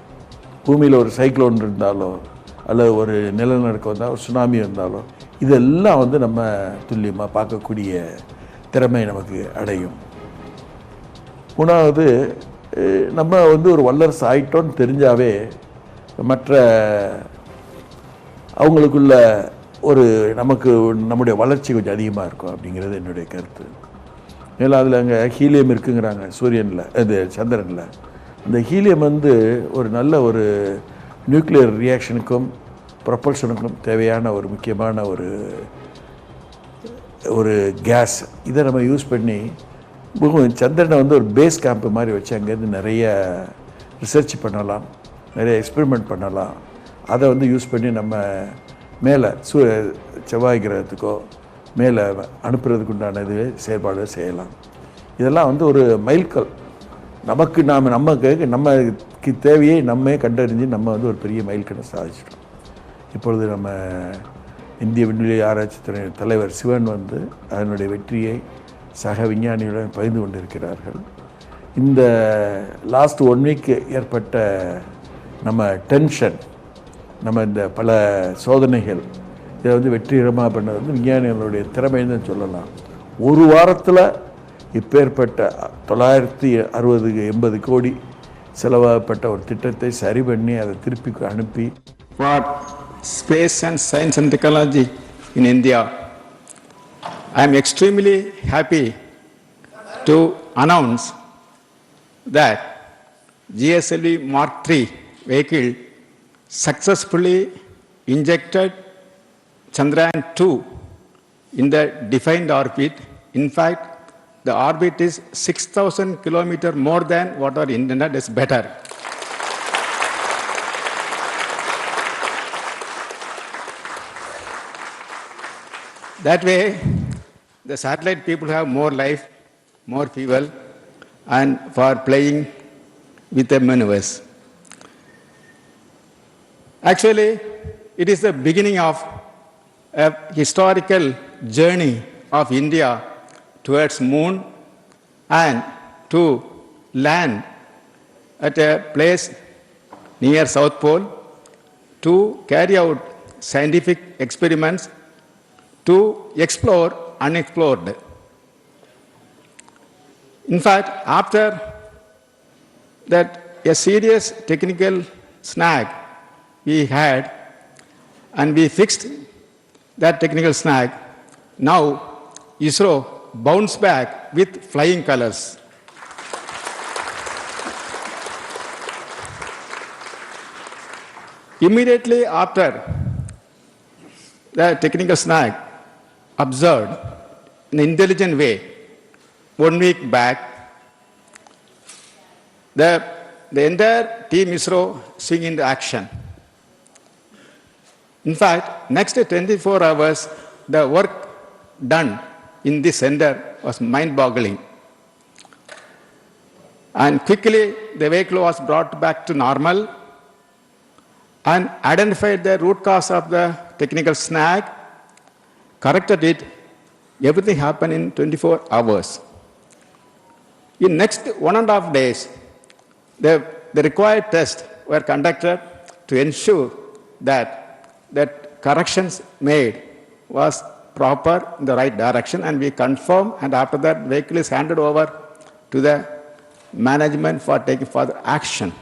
பூமியில் ஒரு சைக்ளோன் இருந்தாலோ அல்லது ஒரு நிலநடுக்கம் வந்தால் ஒரு சுனாமி இருந்தாலோ இதெல்லாம் வந்து நம்ம துல்லியமாக பார்க்கக்கூடிய திறமை நமக்கு அடையும். மூணாவது, நம்ம வந்து ஒரு வல்லரசு ஆயிட்டோன்னு தெரிஞ்சாவே மற்ற அவங்களுக்குள்ள ஒரு நமக்கு நம்முடைய வளர்ச்சி கொஞ்சம் அதிகமாக இருக்கும் அப்படிங்கிறது என்னுடைய கருத்து. மேலும் அதில் அங்கே ஹீலியம் இருக்குங்கிறாங்க சூரியனில், இது சந்திரனில். அந்த ஹீலியம் வந்து ஒரு நல்ல ஒரு நியூக்ளியர் ரியாக்ஷனுக்கும் ப்ரொபல்ஷனுக்கும் தேவையான ஒரு முக்கியமான ஒரு கேஸ். இதை நம்ம யூஸ் பண்ணி சந்திரனை வந்து ஒரு பேஸ் கேம்ப் மாதிரி வச்சு அங்கேருந்து நிறைய ரிசர்ச் பண்ணலாம், நிறைய எக்ஸ்பெரிமெண்ட் பண்ணலாம். அதை வந்து யூஸ் பண்ணி நம்ம மேலே செவ்வாய் கிரகத்துக்கோ மேலே அனுப்புறதுக்கு உண்டான இது செயல்பாடு செய்யலாம். இதெல்லாம் வந்து ஒரு மைல்கல். நமக்கு தேவையை நம்ம கண்டறிஞ்சு நம்ம வந்து ஒரு பெரிய மைல்கல்லை சாதிச்சிட்டோம். இப்பொழுது நம்ம இந்திய விண்வெளி ஆராய்ச்சி துறை தலைவர் சிவன் வந்து அதனுடைய வெற்றியை சக விஞ்ஞானிகளுடன் பகிர்ந்து கொண்டிருக்கிறார்கள். இந்த லாஸ்ட் 1 வீக் ஏற்பட்ட நம்ம டென்ஷன், நம்ம இந்த பல சோதனைகள், இதை வந்து வெற்றிகரமாக பண்ணது வந்து விஞ்ஞானிகளுடைய திறமைன்னு தான் சொல்லலாம். ஒரு வாரத்தில் இப்பேற்பட்ட 960-80 கோடி செலவாகப்பட்ட ஒரு திட்டத்தை சரி பண்ணி அதை திருப்பி அனுப்பி for space and science and technology in India. I am extremely happy to announce that GSLV Mark III vehicle successfully injected Chandrayaan-2 in the defined orbit. In fact, the orbit is 6,000 kilometers more than what our internet is better. That way, the satellite people have more life, more fuel, and for playing with the maneuvers. Actually, it is the beginning of a historical journey of India towards moon and to land at a place near South Pole to carry out scientific experiments to explore unexplored. In fact, after that a serious technical snag we had and we fixed that technical snag, now ISRO bounced back with flying colors. Immediately after the technical snag observed in an intelligent way 1 week back, the entire team ISRO swing into action. In fact, next 24 hours, the work done in this center was mind-boggling. And quickly, the vehicle was brought back to normal and identified the root cause of the technical snag, corrected it. Everything happened in 24 hours. In next 1.5 days, the required tests were conducted to ensure that corrections made was proper in the right direction, and we confirm, and after that vehicle is handed over to the management for taking further action.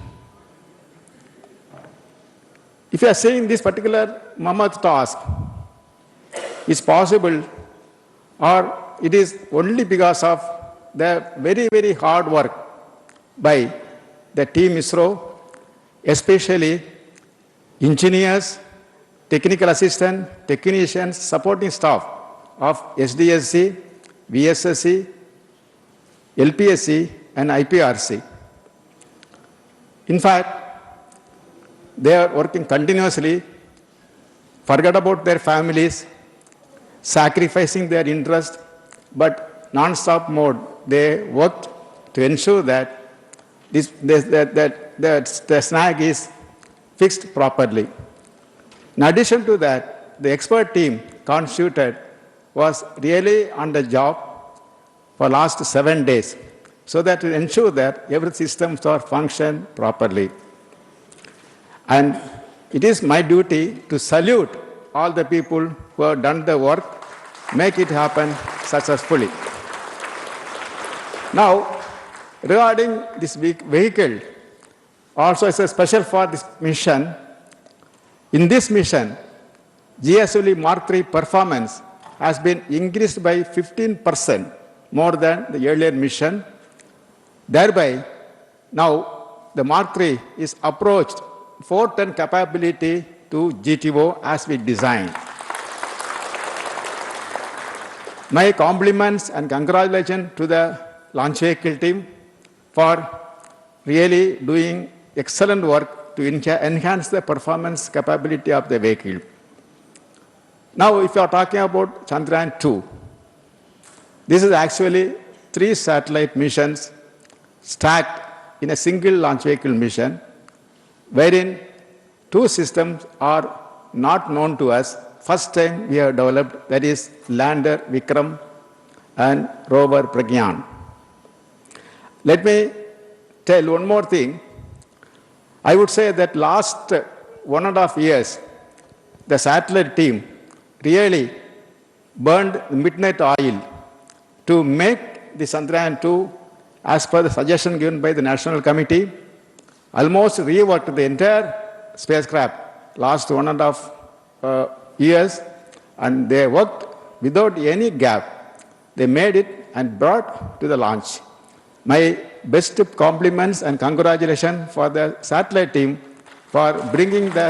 If you are saying this particular mammoth task is possible, or it is only because of the very, very hard work by the team ISRO, especially engineers, technical assistant, technicians, supporting staff of SDSC, VSSC, LPSC, and IPRC. In fact, they are working continuously, forget about their families, sacrificing their interest, but non-stop mode. They worked to ensure that the snag is fixed properly. In addition to that, the expert team constituted was really on the job for last 7 days, so that to ensure that every systems are function properly. And it is my duty to salute all the people who have done the work, make it happen successfully. Now, regarding this vehicle, also it's a special for this mission. In this mission, GSLV Mark III performance has been increased by 15% more than the earlier mission. Thereby, now the Mark III is approached 4-ton capability to GTO as we designed. My compliments and congratulations to the launch vehicle team for really doing excellent work to enhance the performance capability of the vehicle. Now, if you are talking about Chandrayaan-2, this is actually 3 satellite missions stacked in a single launch vehicle mission, wherein 2 systems are not known to us. First time we have developed, that is lander Vikram and rover Pragyan. Let me tell one more thing. I would say that last 1.5 years, the satellite team really burned midnight oil to make the Chandrayaan-2 as per the suggestion given by the National Committee, almost reworked the entire spacecraft last 1.5 years, and they worked without any gap. They made it and brought to the launch. My best compliments and congratulations for the satellite team for bringing the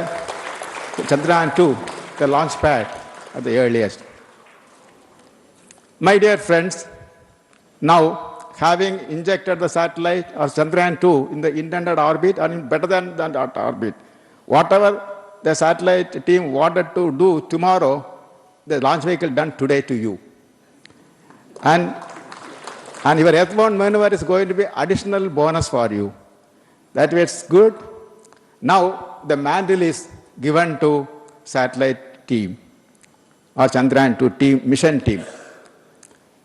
Chandrayaan-2, the launch pad, at the earliest. My dear friends, now having injected the satellite or Chandrayaan-2 in the intended orbit or better than that orbit, whatever the satellite team wanted to do tomorrow, the launch vehicle done today to you. And your earthbound maneuver is going to be additional bonus for you. That way it's good. Now the mantle is given to satellite team or Chandrayaan-2 team, mission team.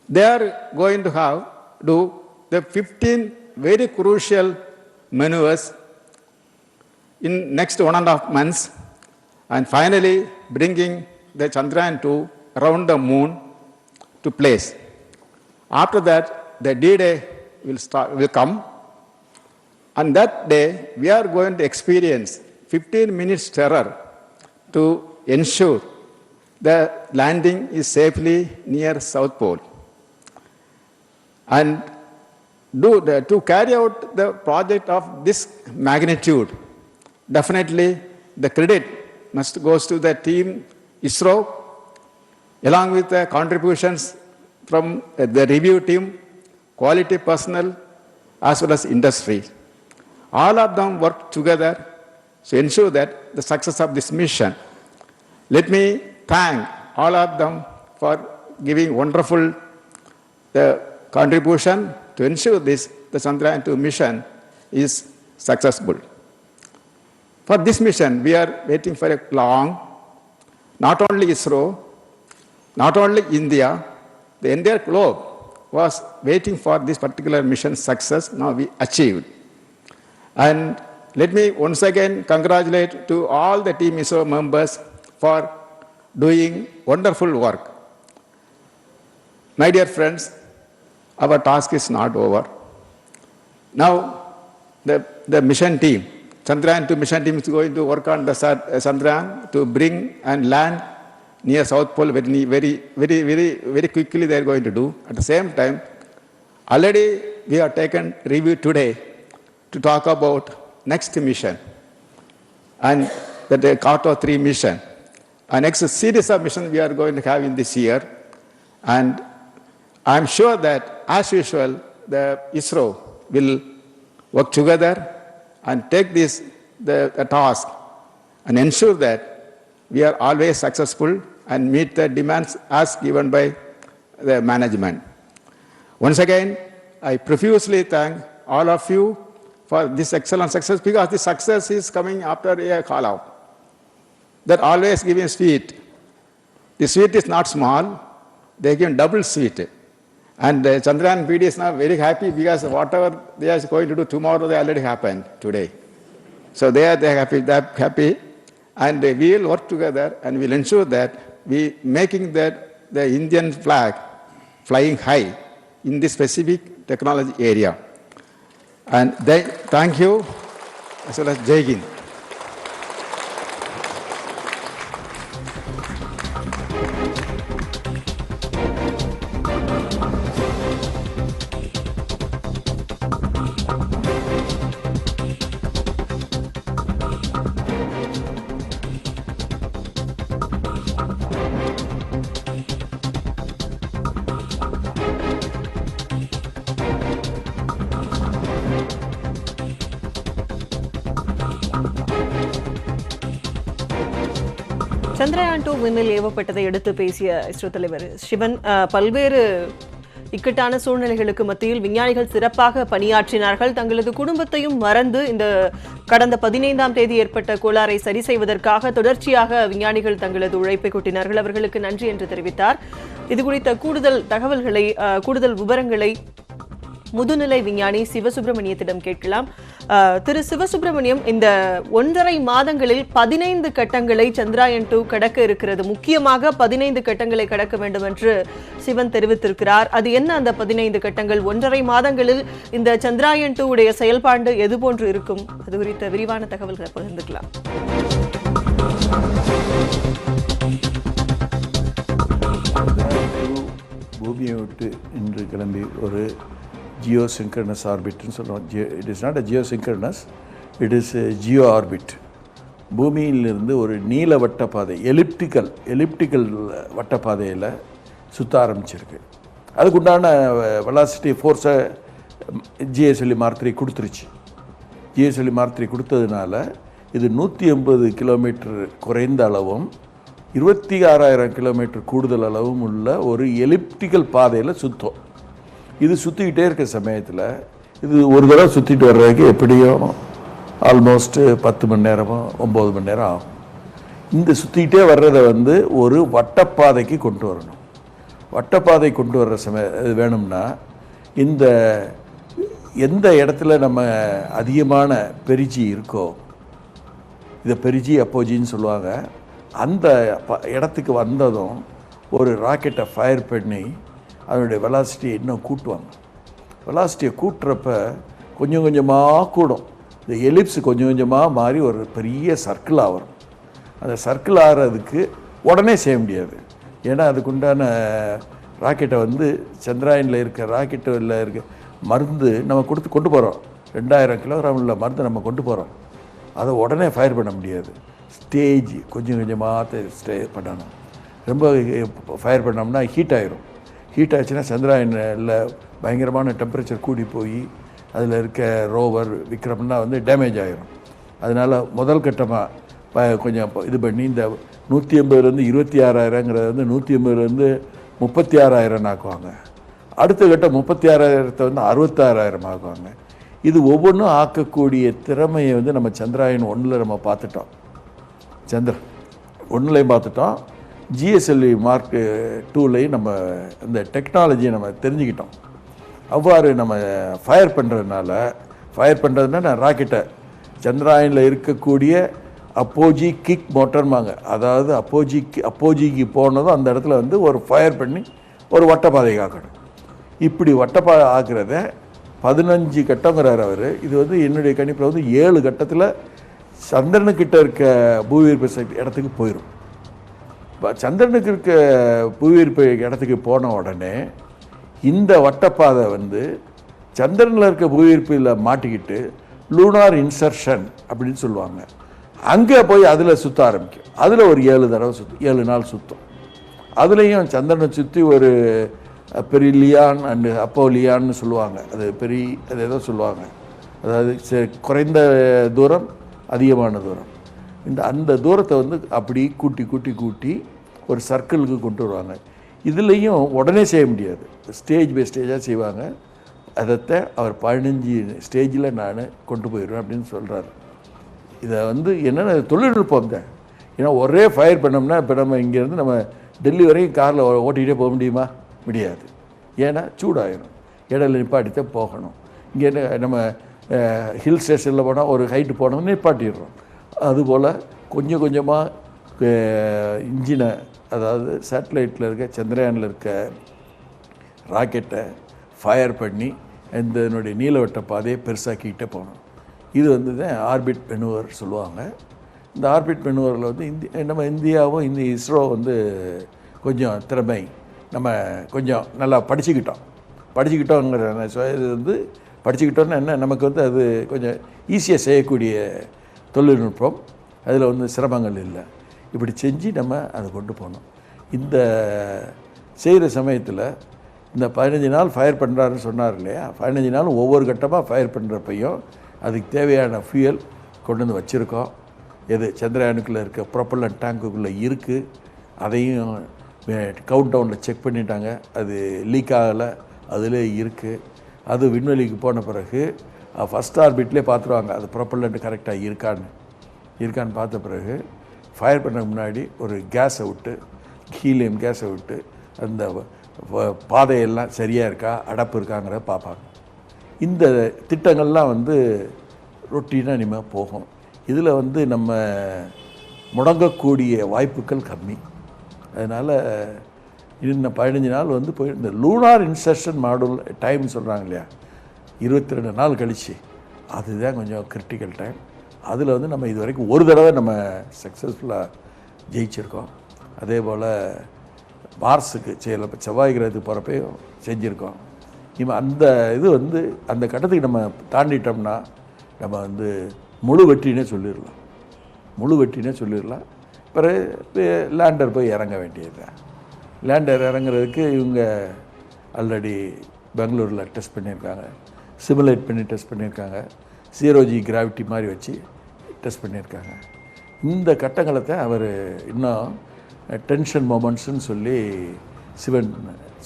They are going to do the 15 very crucial maneuvers in next 1.5 months, and finally bringing the Chandrayaan-2 around the moon to place. After that, the D-Day will come, and that day we are going to experience 15 minutes terror to ensure the landing is safely near South Pole. And to carry out the project of this magnitude, definitely the credit must goes to the team ISRO, along with the contributions from the review team, quality personnel, as well as industry. All of them work together to ensure that the success of this mission. Let me thank all of them for giving wonderful contribution to ensure the Chandrayaan-2 mission is successful. For this mission, we are waiting for a long, not only ISRO, not only India, the entire globe was waiting for this particular mission success. Now we achieved. And let me once again congratulate to all the team ISRO members for doing wonderful work. My dear friends, our task is not over. Now the mission team, Chandrayaan-2 mission team is going to work on the Chandrayaan to bring and land near South Pole very quickly they are going to do. At the same time, already we have taken review today to talk about next mission, and the Kaalathin 3 mission. Our next series of missions we are going to have in this year, and I am sure that as usual the ISRO will work together and take the task and ensure that we are always successful and meet the demands as given by the management. Once again, I profusely thank all of you for this excellent success, because the success is coming after a call-out. That always giving sweet. The sweet is not small, they give double seat. And Chandrayaan PD is now very happy because whatever they are going to do tomorrow, they already happened today. So they are happy, and we will work together and we'll ensure that we making the Indian flag flying high in this specific technology area. And thank you, as well as Jai Hind. Chandrayaan-2 விண்ணில் ஏவப்பட்டதை எடுத்து பேசிய இஸ்ரோ தலைவர் சிவன், பல்வேறு இக்கட்டான சூழ்நிலைகளுக்கு மத்தியில் விஞ்ஞானிகள் சிறப்பாக பணியாற்றினார்கள். தங்களது குடும்பத்தையும் மறந்து இந்த கடந்த 15ஆம் தேதி ஏற்பட்ட கோளாறை சரி செய்வதற்காக தொடர்ச்சியாக விஞ்ஞானிகள் தங்களது உழைப்பை கொட்டினார்கள். அவர்களுக்கு நன்றி என்று தெரிவித்தார். இது குறித்த கூடுதல் தகவல்களை, கூடுதல் விவரங்களை முதுநிலை விஞ்ஞானி சிவசுப்பிரமணியத்திடம் கேட்கலாம். திரு சிவசுப்பிரமணியம், இந்த 1.5 மாதங்களில் 15 கட்டங்களை Chandrayaan-2 கடக்க இருக்கிறது. முக்கியமாக 15 கட்டங்களை கடக்க வேண்டும் என்று சிவன் தெரிவித்திருக்கிறார். அது என்ன அந்த 15 கட்டங்கள்? 1.5 மாதங்களில் இந்த Chandrayaan-2 உடைய செயல்பாடு எது போன்று இருக்கும்? அது குறித்த விரிவான தகவல்களை பகிர்ந்துக்கலாம். பூமியை விட்டு இன்று கிளம்பி ஒரு geosynchronous orbit ன்னு சொல்லுவோம். It is not a geosynchronous, it is a geo orbit. பூமியிலிருந்து ஒரு நீல வட்டப்பாதை, எலிப்டிக்கல் வட்டப்பாதையில் சுற்ற ஆரம்பிச்சிருக்கு. அதுக்குண்டான வெலாசிட்டி ஃபோர்ஸை ஜிஎஸ்எல்வி மார்க் 3 கொடுத்துருச்சு. ஜிஎஸ்எல்வி மார்க் 3 கொடுத்ததுனால இது 180 கிலோமீட்டர் குறைந்த அளவும் 26,000 கிலோமீட்டர் கூடுதல் அளவும் உள்ள ஒரு எலிப்டிக்கல் பாதையில் சுற்றும். இது சுற்றிக்கிட்டே இருக்க சமயத்தில் இது ஒரு தடவை சுற்றிட்டு வர்றதுக்கு எப்படியும் ஆல்மோஸ்ட்டு 10 மணி நேரமோ 9 மணி நேரம் ஆகும். இந்த சுற்றிக்கிட்டே வர்றதை ஒரு வட்டப்பாதைக்கு கொண்டு வரணும். வட்டப்பாதை கொண்டு வர்ற இது வேணும்னா இந்த எந்த இடத்துல நம்ம அதிகமான பெரிஜி இருக்கோ, இதை பெரிஜி அப்போஜின்னு சொல்லுவாங்க, அந்த இடத்துக்கு வந்ததும் ஒரு ராக்கெட்டை ஃபயர் பண்ணி அதனுடைய வெலாசிட்டியை இன்னும் கூட்டுவாங்க. வெலாசிட்டியை கூட்டுறப்ப கொஞ்சம் கொஞ்சமாக கூடும். இந்த எலிப்ஸ் கொஞ்சம் கொஞ்சமாக மாறி ஒரு பெரிய சர்க்கிளாக வரும். அந்த சர்க்கிள் ஆகிறதுக்கு உடனே செய்ய முடியாது. ஏன்னா அதுக்குண்டான ராக்கெட்டை சந்திராயனில் இருக்க ராக்கெட்டில் இருக்க மருந்து நம்ம கொண்டு போகிறோம். 2000 கிலோகிராம் உள்ள மருந்து நம்ம கொண்டு போகிறோம். அதை உடனே ஃபயர் பண்ண முடியாது. ஸ்டேஜ் கொஞ்சம் கொஞ்சமாக பண்ணணும். ரொம்ப ஃபயர் பண்ணோம்னா ஹீட் ஆயிரும். ஹீட் ஆச்சுன்னா சந்திராயனில் பயங்கரமான டெம்பரேச்சர் கூடி போய் அதில் இருக்க ரோவர் விக்ரம்லாம் டேமேஜ் ஆகிரும். அதனால் முதல் கட்டமாக கொஞ்சம் இது பண்ணி இந்த 180லேருந்து 26,000ங்கிறத 180லேருந்து 36,000 ஆக்குவாங்க. அடுத்த கட்டம் 36,000 66,000 ஆக்குவாங்க. இது ஒவ்வொன்றும் ஆக்கக்கூடிய திறமையை நம்ம Chandrayaan 1ல் நம்ம பார்த்துட்டோம். சந்திரன் 1லையும் பார்த்துட்டோம். ஜிஎஸ்எல்வி மார்க் 2லையும் நம்ம இந்த டெக்னாலஜியை நம்ம தெரிஞ்சுக்கிட்டோம். அவ்வாறு நம்ம ஃபயர் பண்ணுறதுனா ராக்கெட்டை சந்திராயனில் இருக்கக்கூடிய அப்போஜி கிக் மோட்டர்மாங்க. அதாவது அப்போஜிக்கு போனதும் அந்த இடத்துல ஒரு ஃபயர் பண்ணி ஒரு வட்டப்பாதை ஆக்கணும். இப்படி வட்டப்பாதை ஆக்குறத 15 கட்டங்கிறார் அவர். இது என்னுடைய கணிப்பில் 7 கட்டத்தில் சந்திரனுக்கிட்ட இருக்க பூவியீர்ப்பு சக்தி இடத்துக்கு போயிடும். சந்திரனுக்கு இருக்க புவியீர்ப்பு இடத்துக்கு போன உடனே இந்த வட்டப்பாதை சந்திரனில் இருக்க புவியீர்ப்பில் மாட்டிக்கிட்டு லூனார் இன்சர்ஷன் அப்படின்னு சொல்லுவாங்க. அங்கே போய் அதில் சுற்ற ஆரம்பிக்கும். அதில் ஒரு 7 தடவை 7 நாள் சுற்றும். அதுலேயும் சந்திரனை சுற்றி ஒரு பெரிலியான் அண்டு அப்போலியான்னு சொல்லுவாங்க. அது ஏதோ சொல்லுவாங்க. அதாவது குறைந்த தூரம், அதிகமான தூரம். அந்த தூரத்தை அப்படி கூட்டி ஒரு சர்க்கிளுக்கு கொண்டு வருவாங்க. இதுலேயும் உடனே செய்ய முடியாது. ஸ்டேஜ் பை ஸ்டேஜாக செய்வாங்க. அதை அவர் 15 ஸ்டேஜில் நான் கொண்டு போயிடுவேன் அப்படின்னு சொல்கிறார். இதை என்னென்ன தொழில்நுட்பம் தான். ஏன்னா ஒரே ஃபயர் பண்ணோம்னா இப்போ நம்ம இங்கேருந்து நம்ம டெல்லி வரைக்கும் காரில் ஓட்டிகிட்டே போக முடியுமா? முடியாது. ஏன்னா சூடாயிடும், இடையில நிப்பாட்டித்தான் போகணும். இங்கே நம்ம ஹில் ஸ்டேஷனில் போனால் ஒரு ஹைட்டு போனோம்னு நிப்பாட்டிடுறோம். அதுபோல் கொஞ்சம் கொஞ்சமாக இன்ஜினை, அதாவது சேட்டலைட்டில் இருக்க சந்திரயானில் இருக்க ராக்கெட்டை ஃபயர் பண்ணி இதனுடைய நீளவட்ட பாதையை பெருசாக்கிக்கிட்டே போகணும். இது தான் ஆர்பிட் மெனுவர் சொல்லுவாங்க. இந்த ஆர்பிட் மெனுவரில் நம்ம இந்தியாவும் இந்த இஸ்ரோ கொஞ்சம் திறமை, நம்ம கொஞ்சம் நல்லா படிச்சுக்கிட்டோங்கிற இது படிச்சுக்கிட்டோன்னு என்ன, நமக்கு அது கொஞ்சம் ஈஸியாக செய்யக்கூடிய தொழில்நுட்பம். அதில் சிரமங்கள் இல்லை. இப்படி செஞ்சு நம்ம அதை கொண்டு போகணும். இந்த செய்கிற சமயத்தில் இந்த 15 நாள் ஃபயர் பண்ணுறாருன்னு சொன்னார் இல்லையா, 15 நாள் ஒவ்வொரு கட்டமாக ஃபயர் பண்ணுறப்பையும் அதுக்கு தேவையான ஃபியூயல் கொண்டு வச்சுருக்கோம். எது சந்திரயானுக்குள்ளே இருக்க ப்ரொப்பல்லண்ட் டேங்குக்குள்ளே இருக்குது, அதையும் கவுண்ட் டவுனில் செக் பண்ணிட்டாங்க. அது லீக் ஆகலை, அதில் இருக்குது. அது விண்வெளிக்கு போன பிறகு ஃபஸ்ட் ஆர்பிட்லேயே பார்த்துருவாங்க அது ப்ரொப்பல்லண்ட் கரெக்டாக இருக்கான்னு பார்த்த பிறகு ஃபயர் பண்ண முன்னாடி ஒரு கேஸை விட்டு, ஹீலியம் கேஸை விட்டு அந்த பாதையெல்லாம் சரியாக இருக்கா, அடப்பு இருக்காங்கிறத பார்ப்பாங்க. இந்த திட்டங்கள்லாம் ரொட்டீனாக இனிமேல் போகும். இதில் நம்ம முடங்கக்கூடிய வாய்ப்புகள் கம்மி. அதனால் இன்னும் 15 நாள் போய் இந்த லூனார் இன்சர்ஷன் மாடல் டைம் சொல்கிறாங்க இல்லையா, 22 நாள் கழிச்சு, அதுதான் கொஞ்சம் கிரிட்டிக்கல் டைம். அதில் நம்ம இது வரைக்கும் ஒரு தடவை நம்ம சக்ஸஸ்ஃபுல்லாக ஜெயிச்சிருக்கோம். அதே போல் மார்ஸுக்கு செவ்வாய் கிரகத்துக்கு போகிறப்பையும் செஞ்சுருக்கோம். இவன் அந்த இது அந்த கட்டத்துக்கு நம்ம தாண்டிட்டோம்னா நம்ம முழு வெற்றினே சொல்லிடலாம். பிறகு லேண்டர் போய் இறங்க வேண்டியது தான். லேண்டர் இறங்குறதுக்கு இவங்க ஆல்ரெடி பெங்களூரில் டெஸ்ட் பண்ணியிருக்காங்க, சிமுலேட் பண்ணி டெஸ்ட் பண்ணியிருக்காங்க, 0G கிராவிட்டி மாதிரி வச்சு டெஸ்ட் பண்ணியிருக்காங்க. இந்த கட்டங்களை தான் அவர் இன்னும் டென்ஷன் மொமெண்ட்ஸுன்னு சொல்லி சிவன்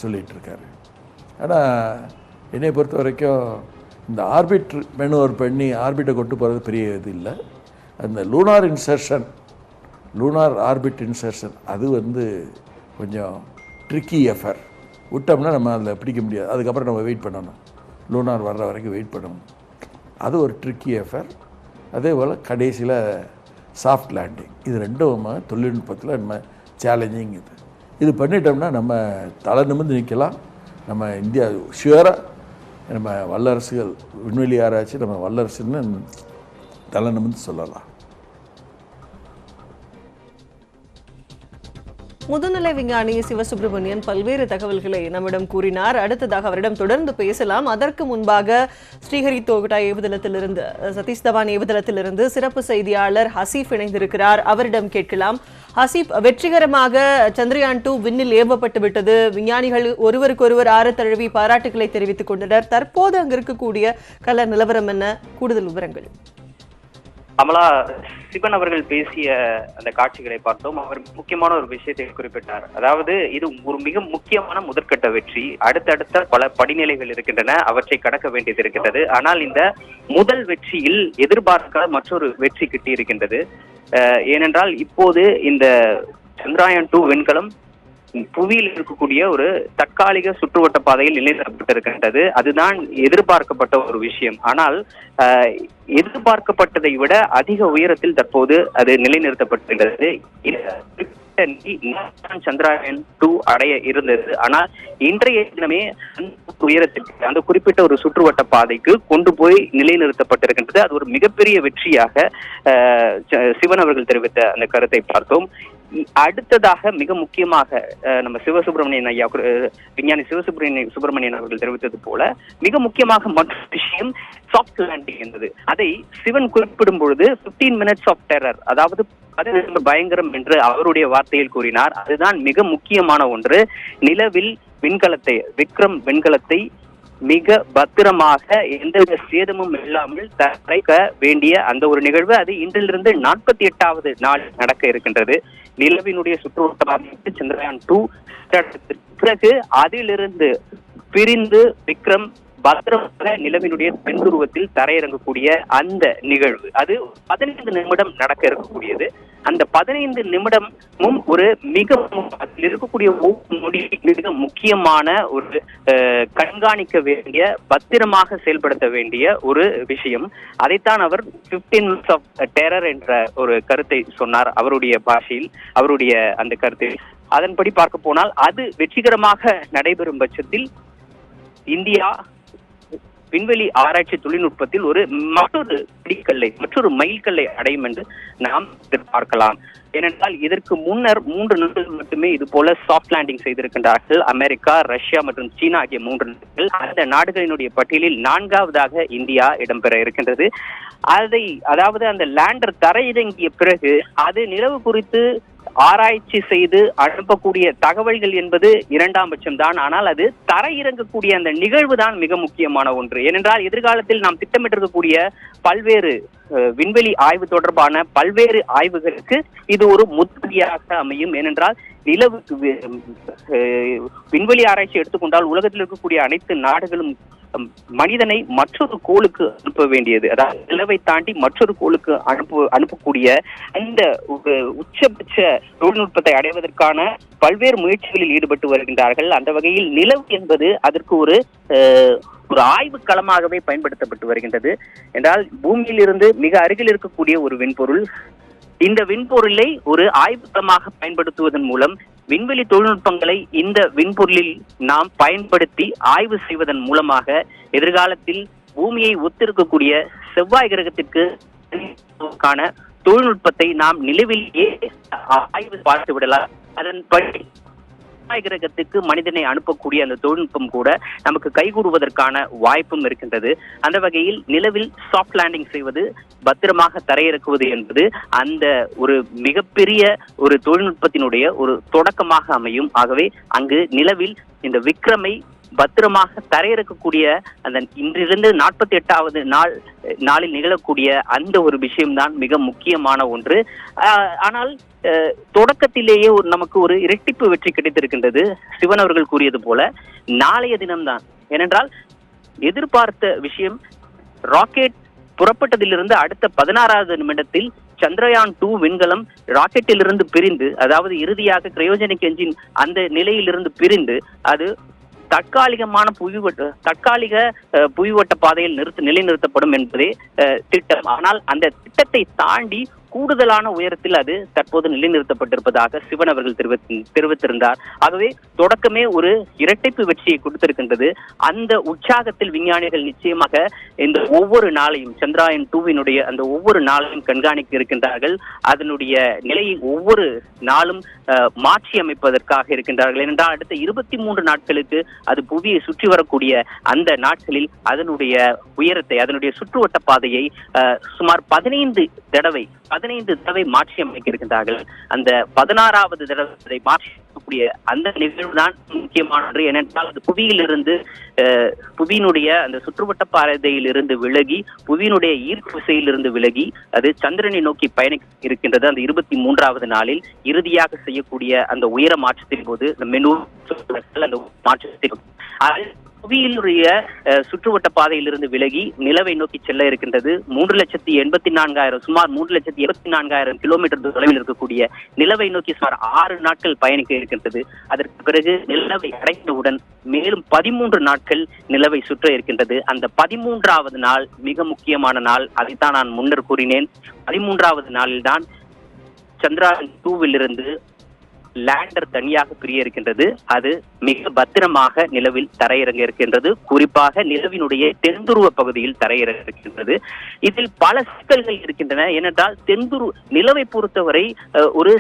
சொல்லிகிட்ருக்காரு. ஆனால் என்னை பொறுத்த வரைக்கும் இந்த ஆர்பிட் மெனுவர் பண்ணி ஆர்பிட்டை கொண்டு போகிறது பெரிய இது இல்லை. அந்த லூனார் ஆர்பிட் இன்சர்ஷன் அது கொஞ்சம் ட்ரிக்கி எஃபர். விட்டோம்னா நம்ம அதில் பிடிக்க முடியாது. அதுக்கப்புறம் நம்ம வெயிட் பண்ணணும், லூனார் வர்ற வரைக்கும் வெயிட் பண்ணணும். அது ஒரு ட்ரிக்கி எஃபர். அதே போல் கடைசியில் சாஃப்ட் லேண்டிங். இது ரெண்டும் தொழில்நுட்பத்தில் நம்ம சேலஞ்சிங். இது பண்ணிட்டோம்னா நம்ம தலை நிமிர்ந்து நிற்கலாம். நம்ம இந்தியா ஷுவராக நம்ம வல்லரசுகள், விண்வெளி ஆராய்ச்சி நம்ம வல்லரசுன்னு தலை நிமிர்ந்து சொல்லலாம். முதுநிலை விஞ்ஞானி சிவசுப்ரமணியன் பல்வேறு தகவல்களை நம்மிடம் கூறினார். அடுத்ததாக அவரிடம் தொடர்ந்து பேசலாம். அதற்கு முன்பாக ஸ்ரீஹரிகோட்டா ஏவுதளத்திலிருந்து, சதீஷ் தவான் ஏவுதளத்திலிருந்து சிறப்பு செய்தியாளர் ஹசீப் இணைந்திருக்கிறார். அவரிடம் கேட்கலாம். ஹசீப், வெற்றிகரமாக Chandrayaan-2 விண்ணில் ஏவப்பட்டு விட்டது. விஞ்ஞானிகள் ஒருவருக்கொருவர் ஆறு தழுவி பாராட்டுகளை தெரிவித்துக் கொண்டனர். தற்போது அங்கு இருக்கக்கூடிய கள நிலவரம் என்ன? கூடுதல் விவரங்கள். அமலா, சிவன் அவர்கள் பேசிய அந்த காட்சிகளை பார்த்தோம். அவர் முக்கியமான ஒரு விஷயத்தை குறிப்பிட்டார். அதாவது இது ஒரு மிக முக்கியமான முதற்கட்ட வெற்றி. அடுத்தடுத்த பல படிநிலைகள் இருக்கின்றன, அவற்றை கடக்க வேண்டியது இருக்கின்றது. ஆனால் இந்த முதல் வெற்றியில் எதிர்பார்க்காத மற்றொரு வெற்றி கிட்டி இருக்கின்றது. ஏனென்றால் இப்போது இந்த Chandrayaan-2 விண்கலம் புவியில் இருக்கக்கூடிய ஒரு தற்காலிக சுற்றுவட்ட பாதையில் நிலைநிறுத்தப்பட்டிருக்கின்றது. அதுதான் எதிர்பார்க்கப்பட்ட ஒரு விஷயம். ஆனால் எதிர்பார்க்கப்பட்டதை விட அதிக உயரத்தில் தற்போது அது நிலைநிறுத்தப்பட்டிருக்கிறது. Chandrayaan-2 அடைய இருந்தது. ஆனால் இன்றைய தினமே உயரத்திற்கு, அந்த குறிப்பிட்ட ஒரு சுற்றுவட்ட பாதைக்கு கொண்டு போய் நிலைநிறுத்தப்பட்டிருக்கின்றது. அது ஒரு மிகப்பெரிய வெற்றியாக சிவன் அவர்கள் தெரிவித்த அந்த கருத்தை பார்த்தோம். அடுத்ததாக மிக முக்கியமாக நம்ம சிவசுப்ரமணியன் ஐயா, விஞ்ஞானி சிவசுப்ரமணியன் அவர்கள் தெரிவித்தது போல மிக முக்கியமாக மற்றொரு விஷயம் சாஃப்ட் லேண்டிங் என்பது. அதை சிவன் குறிப்பிடும் பொழுது 15 minutes ஆஃப் டெரர், அதாவது பயங்கரம் என்று அவருடைய வார்த்தையில் கூறினார். அதுதான் மிக முக்கியமான ஒன்று. நிலவில் விக்ரம் விண்கலத்தை மிக பத்திரமாக எந்தவித சேதமும் இல்லாமல் தரைக்க வேண்டிய அந்த ஒரு நிகழ்வு, அது இன்றிலிருந்து 48வது நாள் நடக்க இருக்கின்றது. நிலவினுடைய சுற்றுவட்ட பாதைக்கு Chandrayaan-2 பிறகு அதிலிருந்து பிரிந்து விக்ரம் பத்திரமாக நிலவினுடைய தென்துருவத்தில் தரையிறங்கக்கூடிய அந்த நிகழ்வு அது 15 நிமிடம் நடக்க இருக்கக்கூடியது. அந்த 15 நிமிடமும் ஒரு அதில் இருக்கக்கூடிய ஒவ்வொரு நொடி மிக முக்கியமான ஒரு கண்காணிக்க வேண்டிய, பத்திரமாக செயல்படுத்த வேண்டிய ஒரு விஷயம். அதைத்தான் அவர் 15 minutes of terror என்ற ஒரு கருத்தை சொன்னார் அவருடைய பாஷையில், அவருடைய அந்த கருத்தை. அதன்படி பார்க்க போனால் அது வெற்றிகரமாக நடைபெறும் பட்சத்தில் இந்தியா விண்வெளி ஆராய்ச்சி தொழில்நுட்பத்தில் மற்றொரு மைல்கல்லை அடையும் என்று நாம் எதிர்பார்க்கலாம். ஏனென்றால் இதற்கு முன்னர் 3 நாடுகள் மட்டுமே இது போல சாஃப்ட் லேண்டிங் செய்திருக்கின்றார்கள். அமெரிக்கா, ரஷ்யா மற்றும் சீனா ஆகிய 3 நாடுகள். அந்த நாடுகளினுடைய பட்டியலில் 4வதாக இந்தியா இடம்பெற இருக்கின்றது. அதாவது அந்த லேண்டர் தரையிறங்கிய பிறகு அது நிலவு குறித்து ஆராய்ச்சி செய்து அனுப்பக்கூடிய தகவல்கள் என்பது 2ஆம் பட்சம் தான். ஆனால் அது தரையிறங்கக்கூடிய அந்த நிகழ்வு தான் மிக முக்கியமான ஒன்று. ஏனென்றால் எதிர்காலத்தில் நாம் திட்டமிட்டிருக்கக்கூடிய பல்வேறு விண்வெளி ஆய்வு தொடர்பான பல்வேறு ஆய்வுகளுக்கு இது ஒரு முற்படியாக அமையும். ஏனென்றால் விண்வெளி ஆராய்ச்சி எடுத்துக்கொண்டால் உலகத்தில் இருக்கக்கூடிய அனைத்து நாடுகளும் மனிதனை மற்றொரு கோளுக்கு அனுப்ப வேண்டியது, அதாவது நிலவை தாண்டி மற்றொரு கோளுக்கு அனுப்பக்கூடிய அந்த உச்சபட்ச தொழில்நுட்பத்தை அடைவதற்கான பல்வேறு முயற்சிகளில் ஈடுபட்டு வருகின்றார்கள். அந்த வகையில் நிலவு என்பது அதற்கு ஒரு ஆய்வு களமாகவே பயன்படுத்தப்பட்டு வருகின்றது. என்றால் பூமியிலிருந்து மிக அருகில் இருக்கக்கூடிய ஒரு விண்பொருள், இந்த விண்பொருளை ஒரு ஆய்வுத்தளமாக பயன்படுத்துவதன் மூலம் விண்வெளி தொழில்நுட்பங்களை இந்த விண்பொருளில் நாம் பயன்படுத்தி ஆய்வு செய்வதன் மூலமாக எதிர்காலத்தில் பூமியை ஒத்திருக்கக்கூடிய செவ்வாய் கிரகத்திற்கு தொழில்நுட்பத்தை நாம் நிலவிலேயே ஆய்வு பார்த்து விடலாம். அதன்படி செவ்வாய் கிரகத்துக்கு மனிதனை அனுப்பக்கூடிய அந்த தொழில்நுட்பம் கூட நமக்கு கைகூடுவதற்கான வாய்ப்பும் இருக்கின்றது. அந்த வகையில் நிலவில் சாஃப்ட் லேண்டிங் செய்வது, பத்திரமாக தரையிறக்குவது என்பது அந்த ஒரு மிகப்பெரிய ஒரு தொழில்நுட்பத்தினுடைய ஒரு தொடக்கமாக அமையும். ஆகவே அங்கு நிலவில் இந்த விக்ரமை பத்திரமாக தரையிறக்கக்கூடிய அந்த இன்றிலிருந்து 48வது நாளில் நிகழக்கூடிய அந்த ஒரு விஷயம்தான் மிக முக்கியமான ஒன்று. ஆனால் தொடக்கத்திலேயே நமக்கு ஒரு இரட்டிப்பு வெற்றி கிடைத்திருக்கின்றது. சிவன் அவர்கள் கூறியது போல நாளைய தினம்தான். ஏனென்றால் எதிர்பார்த்த விஷயம், ராக்கெட் புறப்பட்டதிலிருந்து அடுத்த 16வது நிமிடத்தில் Chandrayaan-2 விண்கலம் ராக்கெட்டிலிருந்து பிரிந்து, அதாவது இறுதியாக கிரையோஜெனிக் என்ஜின் அந்த நிலையிலிருந்து பிரிந்து அது தற்காலிக புவிவட்ட பாதையில் நிலைநிறுத்தப்படும் என்பதே திட்டம். ஆனால் அந்த திட்டத்தை தாண்டி கூடுதலான உயரத்தில் அது தற்போது நிலைநிறுத்தப்பட்டிருப்பதாக சிவன் அவர்கள் தெரிவித்திருந்தார். ஆகவே தொடக்கமே ஒரு இரட்டைப்பு வெற்றியை கொடுத்திருக்கின்றது. அந்த உற்சாகத்தில் விஞ்ஞானிகள் நிச்சயமாக இந்த ஒவ்வொரு நாளையும் Chandrayaan-2 அந்த ஒவ்வொரு நாளையும் கண்காணிக்க இருக்கின்றார்கள். அதனுடைய நிலையை ஒவ்வொரு நாளும் மாற்றி அமைப்பதற்காக இருக்கின்றார்கள். ஏனென்றால் அடுத்த 23 நாட்களுக்கு அது புவியை சுற்றி வரக்கூடிய அந்த நாட்களில் அதனுடைய உயரத்தை, அதனுடைய சுற்றுவட்ட பாதையை சுமார் 15 தடவை மாற்றி அமைக்க இருக்கின்றார்கள். அந்த 16வது தடவை மாற்றி அமைக்கக்கூடிய அந்த நிகழ்வு தான் முக்கியமானது. ஏனென்றால் அது புவியினுடைய அந்த சுற்றுவட்ட பாதையிலிருந்து விலகி, புவியினுடைய ஈர்ப்பு விசையிலிருந்து விலகி அது சந்திரனை நோக்கி பயணிக்க இருக்கின்றது. அந்த 23வது நாளில் இறுதியாக செய்யக்கூடிய அந்த உயர மாற்றத்தின் போது அந்த மாற்றத்தின் புவியினுடைய சுற்றுவட்ட பாதையிலிருந்து விலகி நிலவை நோக்கி செல்ல இருக்கின்றது. 3,84,000 சுமார் 3,84,000 கிலோமீட்டர் தொலைவில் இருக்கக்கூடிய நிலவை நோக்கி சுமார் 6 நாட்கள் பயணிக்க இருக்கின்றது. அதற்கு பிறகு நிலவை அடைந்தவுடன் மேலும் 13 நாட்கள் நிலவை சுற்ற இருக்கின்றது. அந்த 13வது நாள் மிக முக்கியமான நாள். அதைத்தான் நான் முன்னர் கூறினேன். 13வது நாளில் தான் Chandrayaan-2 லேண்டர் தனியாக பிரிய இருக்கின்றது. அது மிக பத்திரமாக நிலவில் தரையிறங்க இருக்கின்றது. குறிப்பாக நிலவினுடைய தென்துருவ பகுதியில் தரையிறங்க இருக்கின்றது. இதில் பல சிக்கல்கள் இருக்கின்றன. ஏனென்றால் நிலவை பொறுத்தவரை ஒரு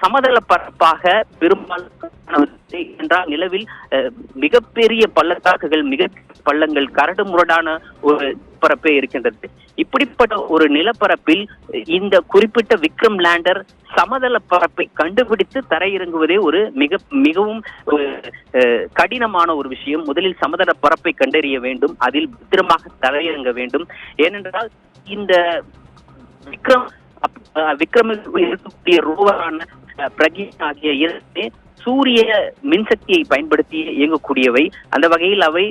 சமதள பரப்பாக பெரும்பாலான என்றால் நிலவில் மிகப்பெரிய பள்ளத்தாக்குகள், மிக பள்ளங்கள், கரடு முரடான ஒரு பரப்பே இருக்கின்றது. இப்படிப்பட்ட ஒரு நிலப்பரப்பில் இந்த குறிப்பிட்ட விக்ரம் லேண்டர் சமதள பரப்பை கண்டுபிடித்து தரையிறங்குவதே ஒரு மிகவும் கடினமான ஒரு விஷயம். முதலில் சமதள பரப்பை கண்டறிய வேண்டும், அதில் பத்திரமாக தரையிறங்க வேண்டும். ஏனென்றால் இந்த விக்ரமில் இருக்கக்கூடிய ரோவரான பிரக்ஞா ஆகிய இரண்டுமே சூரிய மின்சக்தியை பயன்படுத்தி இயங்கக்கூடியவை. அந்த வகையில் அவை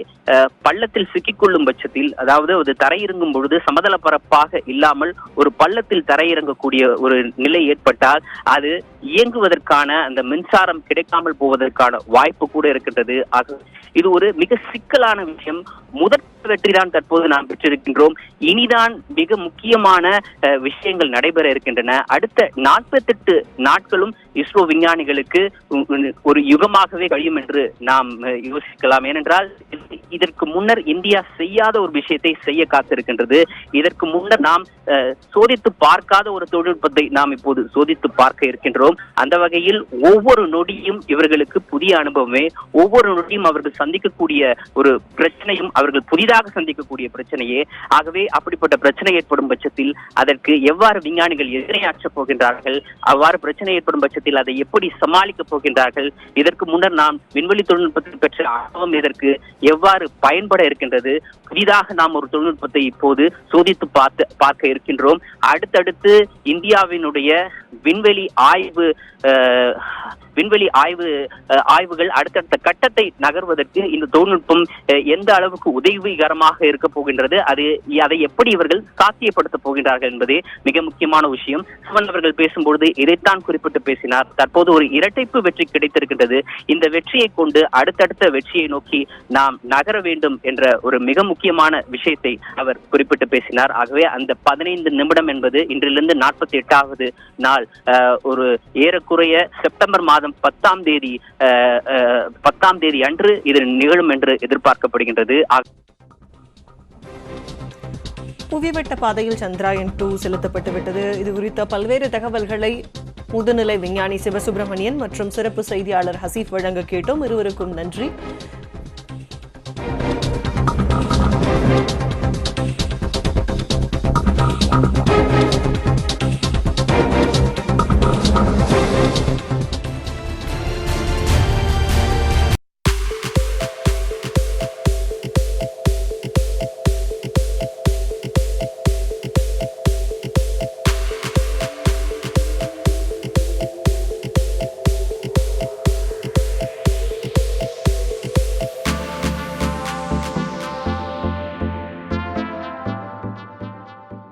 பள்ளத்தில் சிக்கிக்கொள்ளும் பட்சத்தில், அதாவது அது தரையிறங்கும் பொழுது சமதள பரப்பாக இல்லாமல் ஒரு பள்ளத்தில் தரையிறங்கக்கூடிய ஒரு நிலை ஏற்பட்டால் அது இயங்குவதற்கான அந்த மின்சாரம் கிடைக்காமல் போவதற்கான வாய்ப்பு கூட இருக்கின்றது. ஆக இது ஒரு மிக சிக்கலான விஷயம். முதல் வெற்றிதான் தற்போது நாம் பெற்றிருக்கின்றோம். இனிதான் மிக முக்கியமான விஷயங்கள் நடைபெற இருக்கின்றன. அடுத்த 48 நாட்களும் இஸ்ரோ விஞ்ஞானிகளுக்கு ஒரு யுகமாகவே கழியும் என்று நாம் யோசிக்கலாம். ஏனென்றால் இதற்கு முன்னர் இந்தியா செய்யாத ஒரு விஷயத்தை செய்ய காத்திருக்கின்றது. இதற்கு முன்னர் நாம் சோதித்து பார்க்காத ஒரு தொழில்நுட்பத்தை நாம் இப்போது சோதித்து பார்க்க இருக்கின்றோம். அந்த வகையில் ஒவ்வொரு நொடியும் இவர்களுக்கு புதிய அனுபவமே. ஒவ்வொரு நொடியும் அவர்கள் சந்திக்கக்கூடிய ஒரு பிரச்சனையும் அவர்கள் புதிதாக சந்திக்கக்கூடிய பிரச்சனையே. ஆகவே அப்படிப்பட்ட பிரச்சனை ஏற்படும் பட்சத்தில் அதற்கு எவ்வாறு விஞ்ஞானிகள் எதிரையாற்றப் போகின்றார்கள், அவ்வாறு பிரச்சனை ஏற்படும் பட்சத்தில் அதை எப்படி சமாளிக்கப் போகின்றார்கள், இதற்கு முன்னர் நாம் விண்வெளி தொழில்நுட்பத்தில் பெற்ற அனுபவம் இதற்கு எவ்வாறு பயன்பட இருக்கின்றது, புதிதாக நாம் ஒரு தொழில்நுட்பத்தை இப்போது சோதித்து பார்க்க இருக்கின்றோம். அடுத்தடுத்து இந்தியாவினுடைய விண்வெளி ஆய்வுகள் அடுத்தடுத்த கட்டத்தை நகர்வதற்கு இந்த தொழில்நுட்பம் எந்த அளவுக்கு உதவிகரமாக இருக்க போகின்றது, அதை எப்படி இவர்கள் சாத்தியப்படுத்த போகின்றார்கள் என்பதே மிக முக்கியமான விஷயம். சிவன் அவர்கள் பேசும்பொழுது இதைத்தான் குறிப்பிட்டு பேசினார். தற்போது ஒரு இரட்டைப்பு வெற்றி கிடைத்திருக்கின்றது. இந்த வெற்றியை கொண்டு அடுத்தடுத்த வெற்றியை நோக்கி நாம் நகர வேண்டும் என்ற ஒரு மிக முக்கியமான விஷயத்தை அவர் குறிப்பிட்டு பேசினார். ஆகவே அந்த 15 நிமிடம் என்பது இன்றிலிருந்து 48வது நாள், ஒரு ஏறக்குறைய செப்டம்பர் மாதம் 10ஆம் தேதி அன்று இது நிகழும் என்று எதிர்பார்க்கப்படுகின்றது. புவிவட்ட பாதையில் சந்திராயன்-2 செலுத்தப்பட்டு விட்டது. இது குறித்த பல்வேறு தகவல்களை முதுநிலை விஞ்ஞானி சிவசுப்பிரமணியன் மற்றும் சிறப்பு செய்தியாளர் ஹசீப் வழங்க கேட்டோம். இருவருக்கும் நன்றி.